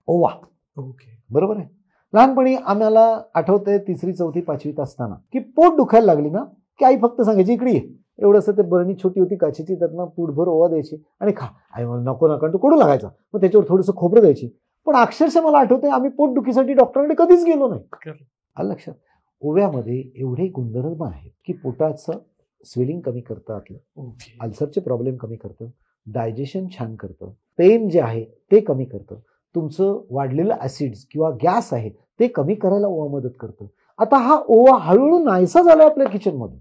ओवा. ओके. बरोबर आहे. लहानपणी आम्हाला आठवतंय 3री, 4थी, 5वीत असताना की पोट दुखायला लागली ना की आई फक्त सांगायची, इकडे ये. एवढंसं ते बरणी छोटी होती काचेची, त्यातनं पोटभर ओवा द्यायची आणि खा. आई मला नको नका, तो कडू लागायचा. मग त्याच्यावर थोडंसं खोबरं द्यायची. पण अक्षरशः मला आठवतंय आम्ही पोटदुखीसाठी डॉक्टरांकडे कधीच गेलो नाही. आलं लक्षात. ओव्यामध्ये एवढे गुणधर्म आहेत की पोटाचं स्वेलिंग कमी करतं, आपलं अल्सरचे प्रॉब्लेम कमी करतं, डायजेशन छान करतं, पेन जे आहे ते कमी करतं, तुमचं वाढलेलं ऍसिड्स किंवा गॅस आहे ते कमी करायला ओवा मदत करतं. आता हा ओवा हळूहळू नाहीसा झाला आपल्या किचनमधून,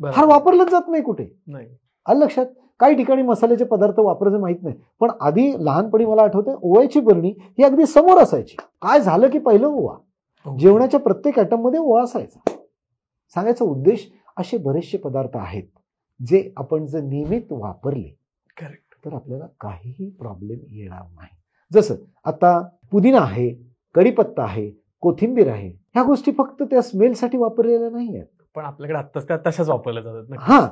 फार वापरलं जात नाही कुठे. आलं लक्षात. काही ठिकाणी मसाल्याचे पदार्थ वापरायचे माहित नाही, पण आधी लहानपणी मला आठवतंय ओव्याची बरणी ही अगदी समोर असायची. काय झालं की पहिलं ओवा, जेवणाच्या प्रत्येक आयटम मध्ये ओवा असायचा. सांगायचा उद्देश, असे बरेचसे पदार्थ आहेत जे आपण जर नियमित वापरले तर आपल्याला काहीही प्रॉब्लेम येणार नाही. जसं आता पुदिना आहे, कढीपत्ता आहे, कोथिंबीर आहे, ह्या गोष्टी फक्त त्या स्मेलसाठी वापरलेल्या नाही आहेत, पण आपल्याकडे आत्ताच त्या तशाच वापरल्या जातात. हा,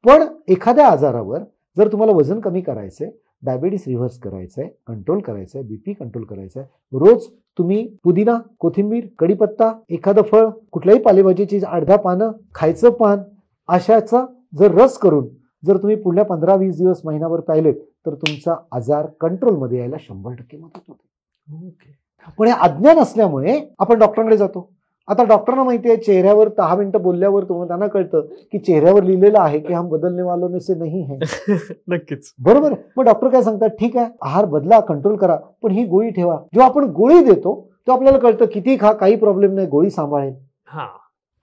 पण एखाद्या आजारावर जर तुम्हाला वजन कमी करायचंय, डायबिटीस रिव्हर्स करायचंय, कंट्रोल करायचंय, बीपी कंट्रोल करायचंय, रोज तुम्ही पुदिना, कोथिंबीर, कढीपत्ता, एखादं फळ, कुठल्याही पालेभाजीची 8-10 पानं, खायचं पान, अशाचा जर रस करून जर तुम्ही पुढल्या 15-20 दिवस, महिनाभर पाहिलेत तर तुमचा आजार कंट्रोलमध्ये यायला 100% मदत होते. पण हे अज्ञान असल्यामुळे आपण डॉक्टरांकडे जातो. आता डॉक्टरांना माहिती आहे चेहऱ्यावर 10 मिनिटं बोलल्यावर तुम्हाला त्यांना कळतं की चेहऱ्यावर लिहिलेलं आहे की हम बदलने वालों में से नहीं है. नक्कीच. बरोबर आहे. मग डॉक्टर काय सांगतात, ठीक आहे आहार बदला, कंट्रोल करा, पण ही गोळी ठेवा. जेव्हा आपण गोळी देतो तेव्हा आपल्याला कळतं किती खा काही प्रॉब्लेम नाही, गोळी सांभाळेल. हा.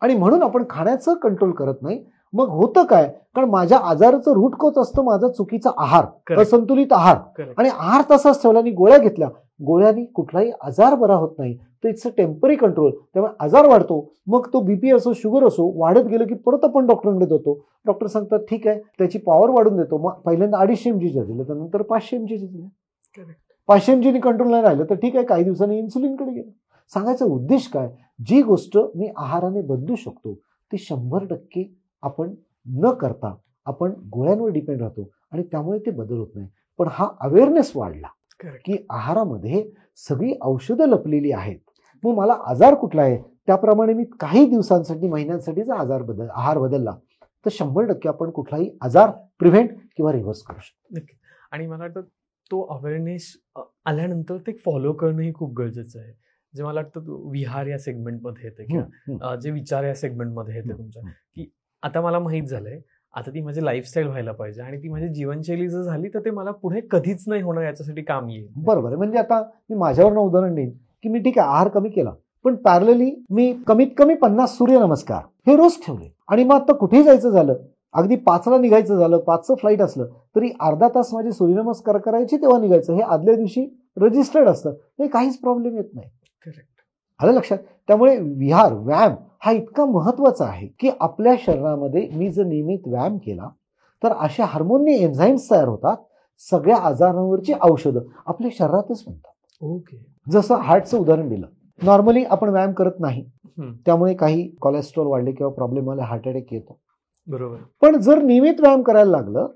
आणि म्हणून आपण खाण्याचं कंट्रोल करत नाही. मग होतं काय, कारण माझ्या आजाराचं रूट कोच असतं माझा चुकीचा आहार, Correct. असंतुलित आहार. Correct. आणि आहार तसाच ठेवला आणि गोळ्या घेतल्या, गोळ्यांनी कुठलाही आजार बरा होत नाही. तर इट्स अ टेम्पररी कंट्रोल. त्यामुळे आजार वाढतो, मग तो बीपी असो शुगर असो वाढत गेलं की परत आपण डॉक्टरांकडे जातो. डॉक्टर सांगतात ठीक आहे त्याची पॉवर वाढून देतो. मग पहिल्यांदा 250 mg दिलं, त्यानंतर 500 mg दिलं. Correct. 500 mg कंट्रोल नाही राहिलं तर ठीक आहे काही दिवसांनी इन्सुलिनकडे गेलं. सांगायचा उद्देश काय, जी गोष्ट मी आहाराने बदलू शकतो ती 100% आपण न करता आपण गोळ्यांवर डिपेंड राहतो आणि त्यामुळे ते बदल होत नाही. पण हा अवेअरनेस वाढला Correct. की आहारामध्ये सगळी औषधं लपलेली आहेत. मग मला आजार कुठला आहे त्याप्रमाणे मी काही दिवसांसाठी महिन्यांसाठीचा आहार बदलला तर 100% आपण कुठलाही आजार प्रिव्हेंट किंवा रिव्हर्स करू शकतो. नक्की. आणि मला वाटतं तो अवेअरनेस आल्यानंतर ते फॉलो करणंही खूप गरजेचं आहे. जे मला वाटतं विहार या सेगमेंटमध्ये येते किंवा जे विचार या सेगमेंटमध्ये येते तुमच्या, की आता मला माहीत झालंय आता ती माझी लाईफस्टाईल व्हायला पाहिजे आणि ती माझी जीवनशैली जर झाली तर ते मला पुढे कधीच नाही होणार याच्यासाठी काम येईल. बरोबर आहे. म्हणजे आता मी माझ्यावरनं उदाहरण देईन की मी ठीक आहे आहार कमी केला पण पॅरलली मी कमीत कमी 50 सूर्यनमस्कार हे रोज ठेवले. आणि मग आता कुठेही जायचं झालं, अगदी 5ला निघायचं झालं, 5चं फ्लाईट असलं तरी अर्धा तास माझे सूर्यनमस्कार करायचे तेव्हा निघायचं. हे आदल्या दिवशी रजिस्टर्ड असतं, हे काहीच प्रॉब्लेम येत नाही. करेक्ट. आलं लक्षात. त्यामुळे विहार व्यायाम हा इतका महत्वाचा आहे की आपल्या शरीरामध्ये मी जर नियमित व्यायाम केला तर अशा हार्मोनी एन्झाईम्स तयार होतात. सगळ्या आजारांवरची औषधं आपल्या शरीरातच बनतात. ओके. जसं हार्टचं उदाहरण दिलं, नॉर्मली आपण व्यायाम करत नाही त्यामुळे काही कोलेस्ट्रॉल वाढले किंवा प्रॉब्लेम आले हार्ट अटॅक येतो. बरोबर. पण जर नियमित व्यायाम करायला लागलं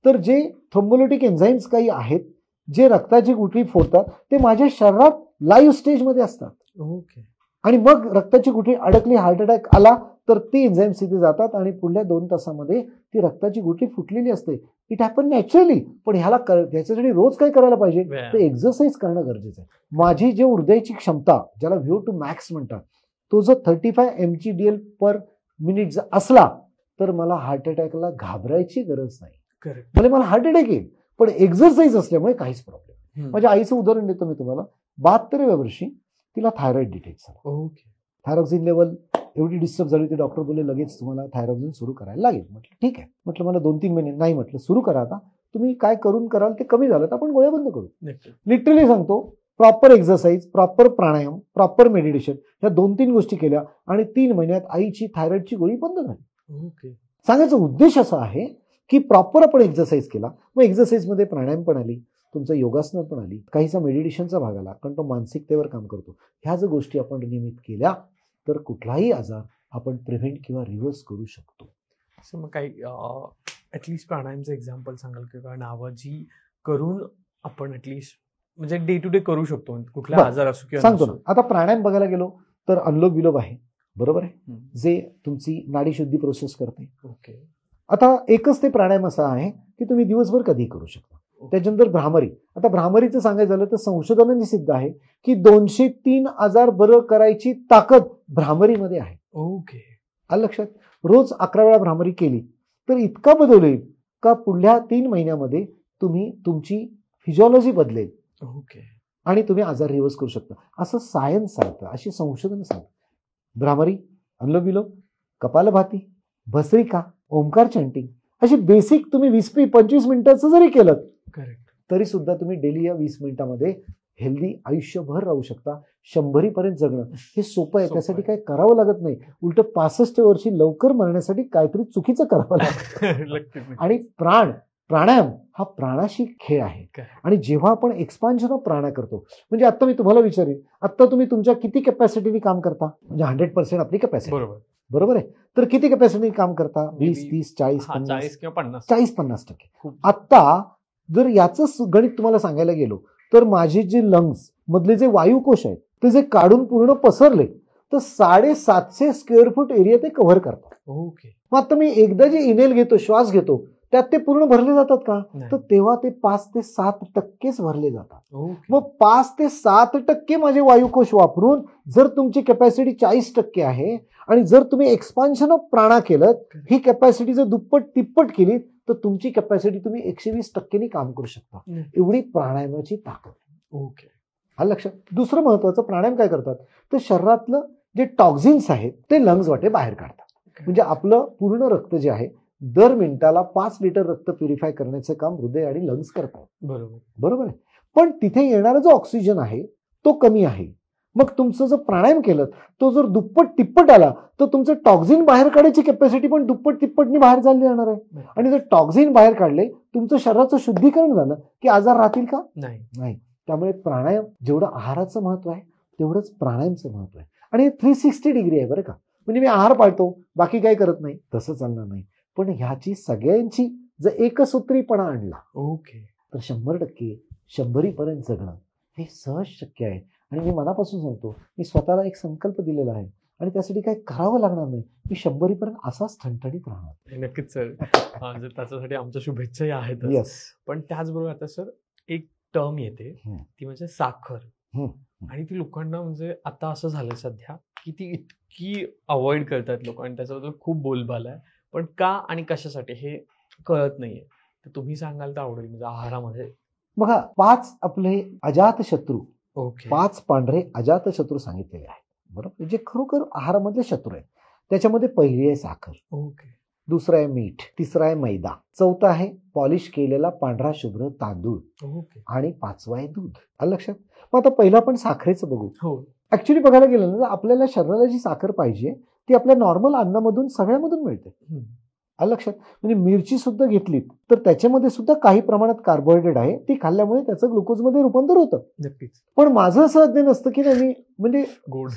तर जे थ्रोम्बोलिटिक एन्झाईम्स काही आहेत जे रक्ताची गुठळी फोडतात ते माझ्या शरीरात लाईव्ह स्टेजमध्ये असतात. ओके. आणि मग रक्ताची गुठळी अडकली, हार्ट अटॅक आला तर ती एन्झाईम्स तिथे जातात आणि पुढल्या 2 तासामध्ये ती रक्ताची गुठळी फुटलेली असते. It happen naturally. पण ह्याच्यासाठी रोज काय करायला पाहिजे तर एक्सरसाइज करणं गरजेचं आहे. माझी जे हृदयाची क्षमता ज्याला VO2 मॅक्स म्हणतात तो जर 35 mg/min जर असला तर मला हार्ट अटॅकला घाबरायची गरज नाही. करेक्ट. म्हणजे मला हार्ट अटॅक येईल पण एक्सरसाइज असल्यामुळे काहीच प्रॉब्लेम. माझ्या आईचं उदाहरण देतो मी तुम्हाला. 72व्या वर्षी तिला थायरॉइड डिटेक्ट झाला. ओके. थायरॉक्सिन लेवल एवढी डिस्टर्ब झाली होती, डॉक्टर बोलले लगेच तुम्हाला थायरॉक्सिन सुरू करायला लागेल. म्हटलं ठीक आहे. म्हटलं मला 2-3 महिने नाही, म्हटलं सुरू करा आता, तुम्ही काय करून कराल ते कमी झालं तर आपण गोळ्या बंद करू. लिटरली सांगतो, प्रॉपर एक्सरसाइज, प्रॉपर प्राणायाम, प्रॉपर मेडिटेशन ह्या 2-3 गोष्टी केल्या आणि 3 महिन्यात आईची थायरॉइडची गोळी बंद झाली. ओके. सांगायचा उद्देश असा आहे की प्रॉपर आपण एक्सरसाइज केला. मग एक्सरसाइजमध्ये प्राणायाम पण आली, तुमचं योगासनं पण आली, काहीचा मेडिटेशनचा भाग आला कारण तो मानसिकतेवर काम करतो. ह्या जर गोष्टी आपण नियमित केल्या तर कुठलाही आजार आपण प्रिव्हेंट किंवा रिव्हर्स करू शकतो. सो मग काही ॲटलिस्ट प्राणायामचं एक्झाम्पल सांगाल किंवा नावं जी करून आपण ॲटलिस्ट म्हणजे डे टू डे करू शकतो कुठला आजार असो किंवा सांगतो ना. आता प्राणायाम बघायला गेलो तर अनुलोम विलोम आहे, बरोबर आहे, जे तुमची नाडी शुद्धी प्रोसेस करते. ओके. आता एकच ते प्राणायाम असा आहे की तुम्ही दिवसभर कधीही करू शकता. त्याच्यानंतर भ्रामरी. आता भ्रामरीचं सांगायचं झालं तर संशोधनाने सिद्ध आहे की 203 आजार बरं करायची ताकद भ्रामरीमध्ये आहे. ओके. आलं लक्षात. रोज 11 वेळा भ्रामरी केली तर इतका बदल होईल का पुढल्या 3 महिन्यामध्ये तुमची फिजिओलॉजी बदलेल. ओके. आणि तुम्ही आजार रिव्हर्स करू शकता असं सायन्स सांगतं, अशी संशोधन सांगतं. भ्रामरी, अनुलोम विलोम, कपालभाती, भस्त्रिका, ओंकार चॅन्टिंग अशी बेसिक तुम्ही 20-25 मिनिटाचं जरी केलं करेक्ट तरी सुद्धा तुम्ही डेली या 20 मिनिटामध्ये हेल्दी आयुष्यभर राहू शकता. 100पर्यंत जगणं हे सोपं आहे. त्यासाठी काही करावं लागत नाही. उलट 65 वर्षी लवकर मरण्यासाठी काहीतरी चुकीचं करावं लागतं. आणि प्राणायाम हा प्राणाशी खेळ आहे. आणि जेव्हा आपण एक्सपान्शन ऑफ प्राणा करतो, म्हणजे आता मी तुम्हाला विचारेन, आता तुम्ही तुमच्या किती कॅपॅसिटीने काम करता? म्हणजे 100% आपली कॅपॅसिटी, बरोबर आहे. तर किती कॅपॅसिटीने काम करता? 20, 30, 40, 50 किंवा 40-50%. आता जर याच गणित तुम्हाला सांगायला गेलो तर माझे जे लंग्स मधले जे वायुकोश आहेत ते जे काढून पूर्ण पसरले तर 750 स्क्वेअर फूट एरिया ते कव्हर करतात. ओके. मग आता मी एकदा जे इनेल घेतो, श्वास घेतो, त्यात ते पूर्ण भरले जातात का? नाही. तर तेव्हा ते 5 ते 7% भरले जातात. ओके. मग 5 ते 7% माझे वायुकोश वापरून जर तुमची कॅपॅसिटी 40% आहे आणि जर तुम्ही एक्सपान्शन ऑफ प्राणा केलं, ही कॅपॅसिटी जर दुप्पट तिप्पट केली तर तुमची कॅपॅसिटी तुम्ही 120% काम करू शकता. एवढी प्राणायामाची ताकद. ओके. हा लक्षात. दुसरं महत्वाचं, प्राणायाम काय करतात तर शरीरातलं जे टॉक्झिन्स आहेत ते लंग्स वाटे बाहेर काढतात. म्हणजे आपलं पूर्ण रक्त जे आहे दर मिनिटाला 5 लिटर रक्त प्युरिफाय करण्याचं काम हृदय आणि लंग्स करतात. बरोबर आहे. पण तिथे येणारा जो ऑक्सिजन आहे तो कमी आहे. मग तुमचं जर प्राणायाम केलं तो जर दुप्पट तिप्पट आला तर तुमचं टॉक्झिन बाहेर काढायची कॅपॅसिटी पण दुप्पट तिप्पटनी बाहेर चालली जाणार आहे. आणि जर टॉक्झिन बाहेर काढले तुमचं शरीराचं शुद्धीकरण झालं की आजार राहतील का? नाही. त्यामुळे प्राणायाम जेवढं आहाराचं महत्व आहे तेवढंच प्राणायामचं महत्व आहे. आणि 360 डिग्री आहे बरं का. म्हणजे मी आहार पाळतो बाकी काही करत नाही तसं चालणार नाही. पण ह्याची सगळ्यांची जर एकसूत्रीपणा आणला ओके तर 100% 100% जगणं हे सहज शक्य आहे. आणि मी मनापासून सांगतो, मी स्वतःला एक संकल्प दिलेला आहे आणि त्यासाठी काही करावं लागणार नाही. मी 100% असाच ठणठणीत राहणार. नक्कीच सर. त्याच्यासाठी आमच्या शुभेच्छाही आहेत. येस. पण त्याचबरोबर आता सर एक टर्म येते ती म्हणजे साखर. आणि ती लोकांना म्हणजे आता असं झालं सध्या की ती इतकी अवॉइड करतात लोक आणि त्याच्याबद्दल खूप बोलबाला आहे. पण का आणि कशासाठी हे कळत नाहीये. तर तुम्ही सांगाल तर आवडेल. म्हणजे आहारामध्ये बघा 5 आपले अजात शत्रू, ओके 5 पांढरे अजात शत्रू सांगितलेले आहेत. बरोबर. जे खरोखर आहारामधले शत्रू आहेत. त्याच्यामध्ये पहिली आहे साखर, ओके दुसरा आहे मीठ, तिसरा आहे मैदा, चौथा आहे पॉलिश केलेला पांढरा शुभ्र तांदूळ ओके आणि 5वा आहे दूध. आलं लक्षात. मग आता पहिला आपण साखरेचं बघू. हो ऍक्च्युली बघायला गेलं ना आपल्याला शरीराला जी साखर पाहिजे ती आपल्या नॉर्मल अन्नामधून सगळ्यामधून मिळते. आलं लक्षात. म्हणजे मिरची सुद्धा घेतली तर त्याच्यामध्ये सुद्धा काही प्रमाणात कार्बोहायड्रेट आहे. ती खाल्ल्यामुळे त्याचं ग्लुकोजमध्ये रूपांतर होतं. नक्कीच. पण माझं असं अध्ययन असतं की नाही म्हणजे गोड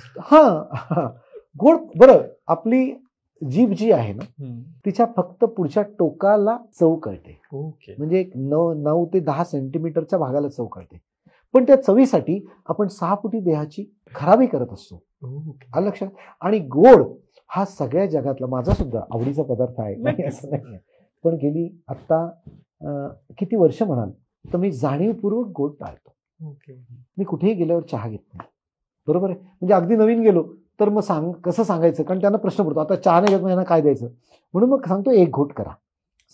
गोड. बरं आपली जीभ जी आहे ना तिच्या फक्त पुढच्या टोकाला चव कळते. ओके म्हणजे एक 9 ते 10 सेंटीमीटरच्या भागाला चव कळते. पण त्या चवीसाठी आपण 6 फुटी देहाची खराबी करत असतो. आलं लक्षात. आणि गोड हा सगळ्या जगातला माझा सुद्धा आवडीचा पदार्थ आहे. नाही असं नाही. पण गेली आता किती वर्ष म्हणाल तर मी जाणीवपूर्वक गोड टाळतो. ओके मी कुठेही गेल्यावर चहा घेत नाही. बरोबर आहे. म्हणजे अगदी नवीन गेलो तर मग कसं सांगायचं, कारण त्यांना प्रश्न पडतो आता चहा नाही घेत यांना काय द्यायचं. म्हणून मग सांगतो एक घोट करा.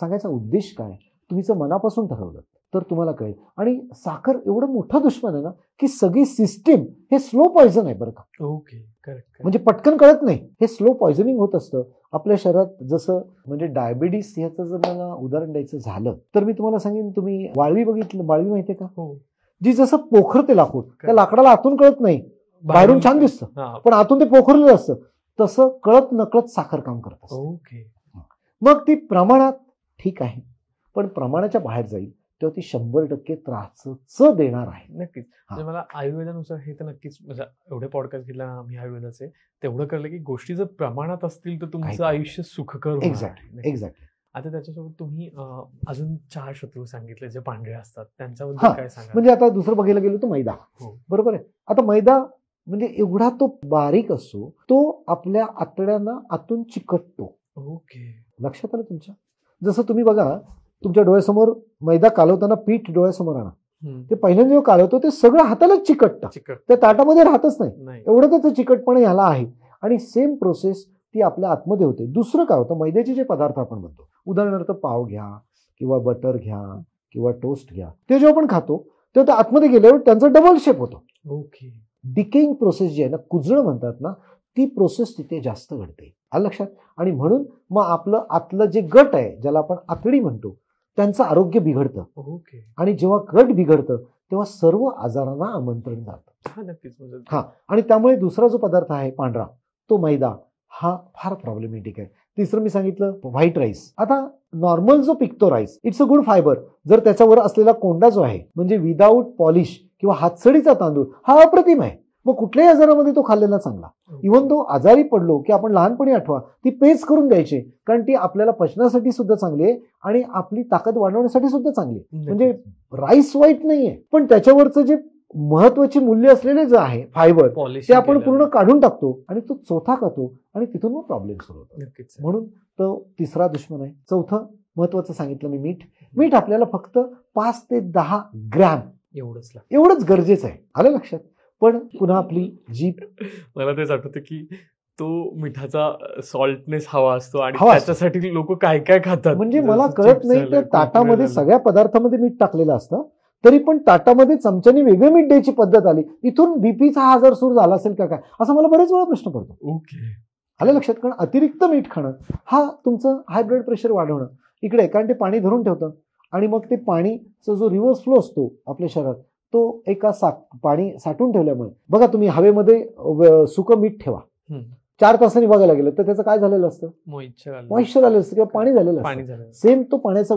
सांगायचा उद्देश काय, तुम्हीचं मनापासून ठरवलं तर तुम्हाला कळेल. आणि साखर एवढं मोठं दुश्मन आहे ना की सगळी सिस्टीम हे स्लो पॉयझन आहे बरं का. Okay correct. म्हणजे पटकन कळत नाही. हे स्लो पॉयझनिंग होत असतं आपल्या शरीरात. जसं म्हणजे डायबिटीस ह्याचं जर मला उदाहरण द्यायचं झालं तर मी तुम्हाला सांगेन, तुम्ही वाळवी बघितलं, वाळवी माहितीये का? हो. जी जसं पोखरते लाकूड, त्या लाकडाला आतून कळत नाही, बाहेरून छान दिसतं पण आतून ते पोखरलेलं असतं. तसं कळत नकळत साखर काम करत असतं. ओके. मग ती प्रमाणात ठीक आहे पण प्रमाणाच्या बाहेर जाईल तेव्हा ती 100% त्रासच देणार आहे. नक्कीच. म्हणजे मला आयुर्वेदानुसार हे तर नक्कीच, म्हणजे एवढे पॉडकास्ट घेतला आम्ही आयुर्वेदाचे, तेवढं कळलं की गोष्टी जर प्रमाणात असतील तर तुमचं आयुष्य सुखकर होणार. एक्झॅक्टली. आता त्याच्यासोबत तुम्ही अजून 4 शत्रू सांगितले जे पांढरे असतात त्यांच्याबद्दल काय सांगा. म्हणजे आता दुसरं बघायला गेलो तर मैदा. बरोबर आहे. आता मैदा म्हणजे एवढा तो बारीक असतो, तो आपल्या आतड्यांना आतून चिकटतो. ओके. लक्षात आलं तुमच्या. जसं तुम्ही बघा तुमच्या डोळ्यासमोर मैदा कालवताना पीठ डोळ्यासमोर आणा, ते पहिल्यांदा जेव्हा कालवतो ते सगळं हातालाच चिकटतं, त्या ताटामध्ये राहतच नाही. एवढं त्याचं चिकटपणा ह्याला आहे. आणि सेम प्रोसेस ती आपल्या आतमध्ये होते. दुसरं काय होतं, मैद्याचे जे पदार्थ आपण बनतो, उदाहरणार्थ पाव घ्या किंवा बटर घ्या किंवा टोस्ट घ्या, ते जेव्हा आपण खातो तेव्हा ते आतमध्ये गेल्यावर त्यांचा डबल शेप होतो. ओके. डिकेइंग प्रोसेस जी आहे ना, कुजणं म्हणतात ना, ती प्रोसेस तिथे जास्त घडते. आलं लक्षात. आणि म्हणून मग आपलं आतलं जे गट आहे ज्याला आपण आतडी म्हणतो त्यांचं आरोग्य बिघडतं. ओके. आणि जेव्हा गट बिघडतं तेव्हा सर्व आजारांना आमंत्रण जातं. नक्कीच. आणि त्यामुळे दुसरा जो पदार्थ आहे पांढरा, तो मैदा, हा फार प्रॉब्लेमॅटिक आहे. तिसरं मी सांगितलं व्हाईट राईस. आता नॉर्मल जो पिकतो rice, it's a good fibre. जर त्याच्यावर असलेला कोंडा जो आहे म्हणजे विदाऊट पॉलिश किंवा हातसडीचा तांदूळ हा अप्रतिम आहे. मग कुठल्याही आजारामध्ये तो खाल्लेला चांगला. इव्हन तो आजारी पडलो की आपण लहानपणी आठवा ती पेस्ट करून द्यायची, कारण ती आपल्याला पचनासाठी सुद्धा चांगली आहे आणि आपली ताकद वाढवण्यासाठी सुद्धा चांगली आहे. म्हणजे राईस वाईट नाहीये, पण त्याच्यावरचं जे महत्वाची मूल्य असलेले जे आहे फायबर ते आपण पूर्ण काढून टाकतो आणि तो चोथा खातो आणि तिथून मग प्रॉब्लेम सुरू होतो. म्हणून तो तिसरा दुश्मन आहे. चौथं महत्वाचं सांगितलं मी. मीठ आपल्याला फक्त 5 ते 10 ग्रॅम एवढंच एवढंच गरजेचं आहे. आलं लक्षात. पण पुन्हा आपली जीभ, मला तेच आठवतं की तो मिठाचा सॉल्टनेस हवा असतो आणि हवा असतो. त्याच्यासाठी लोक काय काय खातात. म्हणजे मला जसं कळत chips नाही झालं, त्या कुरकुरे ताटामध्ये झालं. सगळ्या पदार्थामध्ये मीठ टाकलेलं असतं, तरी पण ताटामध्ये चमच्याने वेगळं मीठ द्यायची पद्धत आली. इथून बीपीचा हा आजार सुरू झाला असेल का काय, असा मला बरेच वेळा प्रश्न पडतो. ओके. आलं लक्षात. कारण अतिरिक्त मीठ खाणं हा तुमचं हाय ब्लड प्रेशर वाढवणं इकडे, कारण ते पाणी धरून ठेवतं आणि मग ते पाणीचा जो रिव्हर्स फ्लो असतो आपल्या शरीरात, तो एका पाणी साठवून ठेवल्यामुळे, बघा तुम्ही हवेमध्ये सुकं मीठ ठेवा, 4 तासांनी बघायला गेलं तर त्याचं काय झालेलं असतं, मॉइश्चर आलेलं असतं किंवा पाणी झालेलं असतं. सेम तो पाण्याचा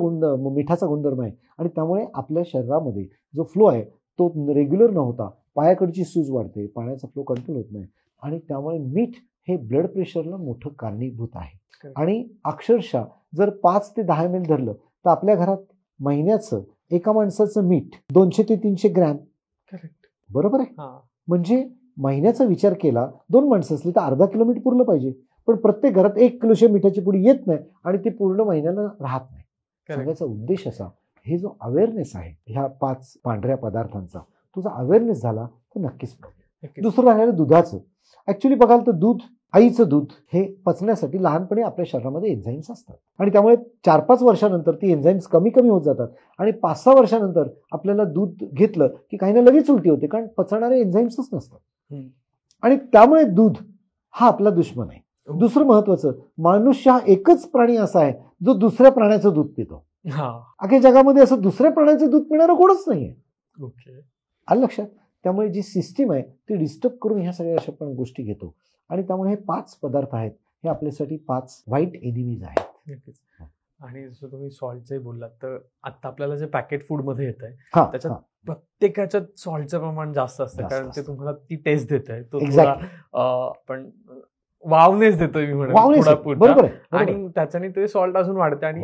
मिठाचा गुणधर्म आहे. आणि त्यामुळे आपल्या शरीरामध्ये जो फ्लो आहे तो रेग्युलर न होता पायाकडची सूज वाढते, पाण्याचा फ्लो कंट्रोल होत नाही आणि त्यामुळे मीठ हे ब्लड प्रेशरला मोठं कारणीभूत आहे. आणि अक्षरशः जर 5 ते 10 ml धरलं तर आपल्या घरात महिन्याचं एका माणसाचं मीठ 200 ते 300 ग्रॅम. बरोबर आहे. म्हणजे महिन्याचा विचार केला, 2 माणसं असली तर अर्धा किलो मीठ पुरलं पाहिजे. पण प्रत्येक घरात 1 किलोच्या मिठाची पुडी येत नाही आणि ती पूर्ण महिन्याला राहत नाही. सांगायचा उद्देश असा, हे जो अवेअरनेस आहे ह्या 5 पांढऱ्या पदार्थांचा, तुझा अवेअरनेस झाला तर नक्कीच. दुसरं राहिलं दुधाचं. ऍक्च्युली बघाल तर दूध, आईचं दूध हे पचण्यासाठी लहानपणी आपल्या शरीरामध्ये एन्झाईम्स असतात आणि त्यामुळे 4-5 वर्षानंतर ती एन्झाईम्स कमी कमी होत जातात आणि 5-6 वर्षानंतर आपल्याला दूध घेतलं की काही ना लगेच उलटी होते, कारण पचणारे एन्झाईम्सच नसतात. आणि त्यामुळे दूध हा आपला दुश्मन आहे. दुसरं महत्वाचं, मनुष्य हा एकच प्राणी असा आहे जो दुसऱ्या प्राण्याचं दूध पितो. अख्या जगामध्ये असं दुसऱ्या प्राण्याचं दूध पिणारं कोणच नाहीये. आलं लक्षात. त्यामुळे जी सिस्टीम आहे ती डिस्टर्ब करून ह्या सगळ्या अशा पण गोष्टी घेतो आणि त्यामुळे हे 5 पदार्थ आहेत, हे आपल्यासाठी 5 वाईट एनिमीज आहेत. आणि जसं तुम्ही सॉल्टचंही बोललात, तर आता आपल्याला जे पॅकेट फूड मध्ये येत आहे त्याच्यात प्रत्येकाच्यात सॉल्टचं प्रमाण जास्त असतं, कारण ते तुम्हाला ती टेस्ट देत आहे. तो आपण वावनेस देतोय मी म्हणून, आणि त्याच्याने ते सॉल्ट अजून वाढते आणि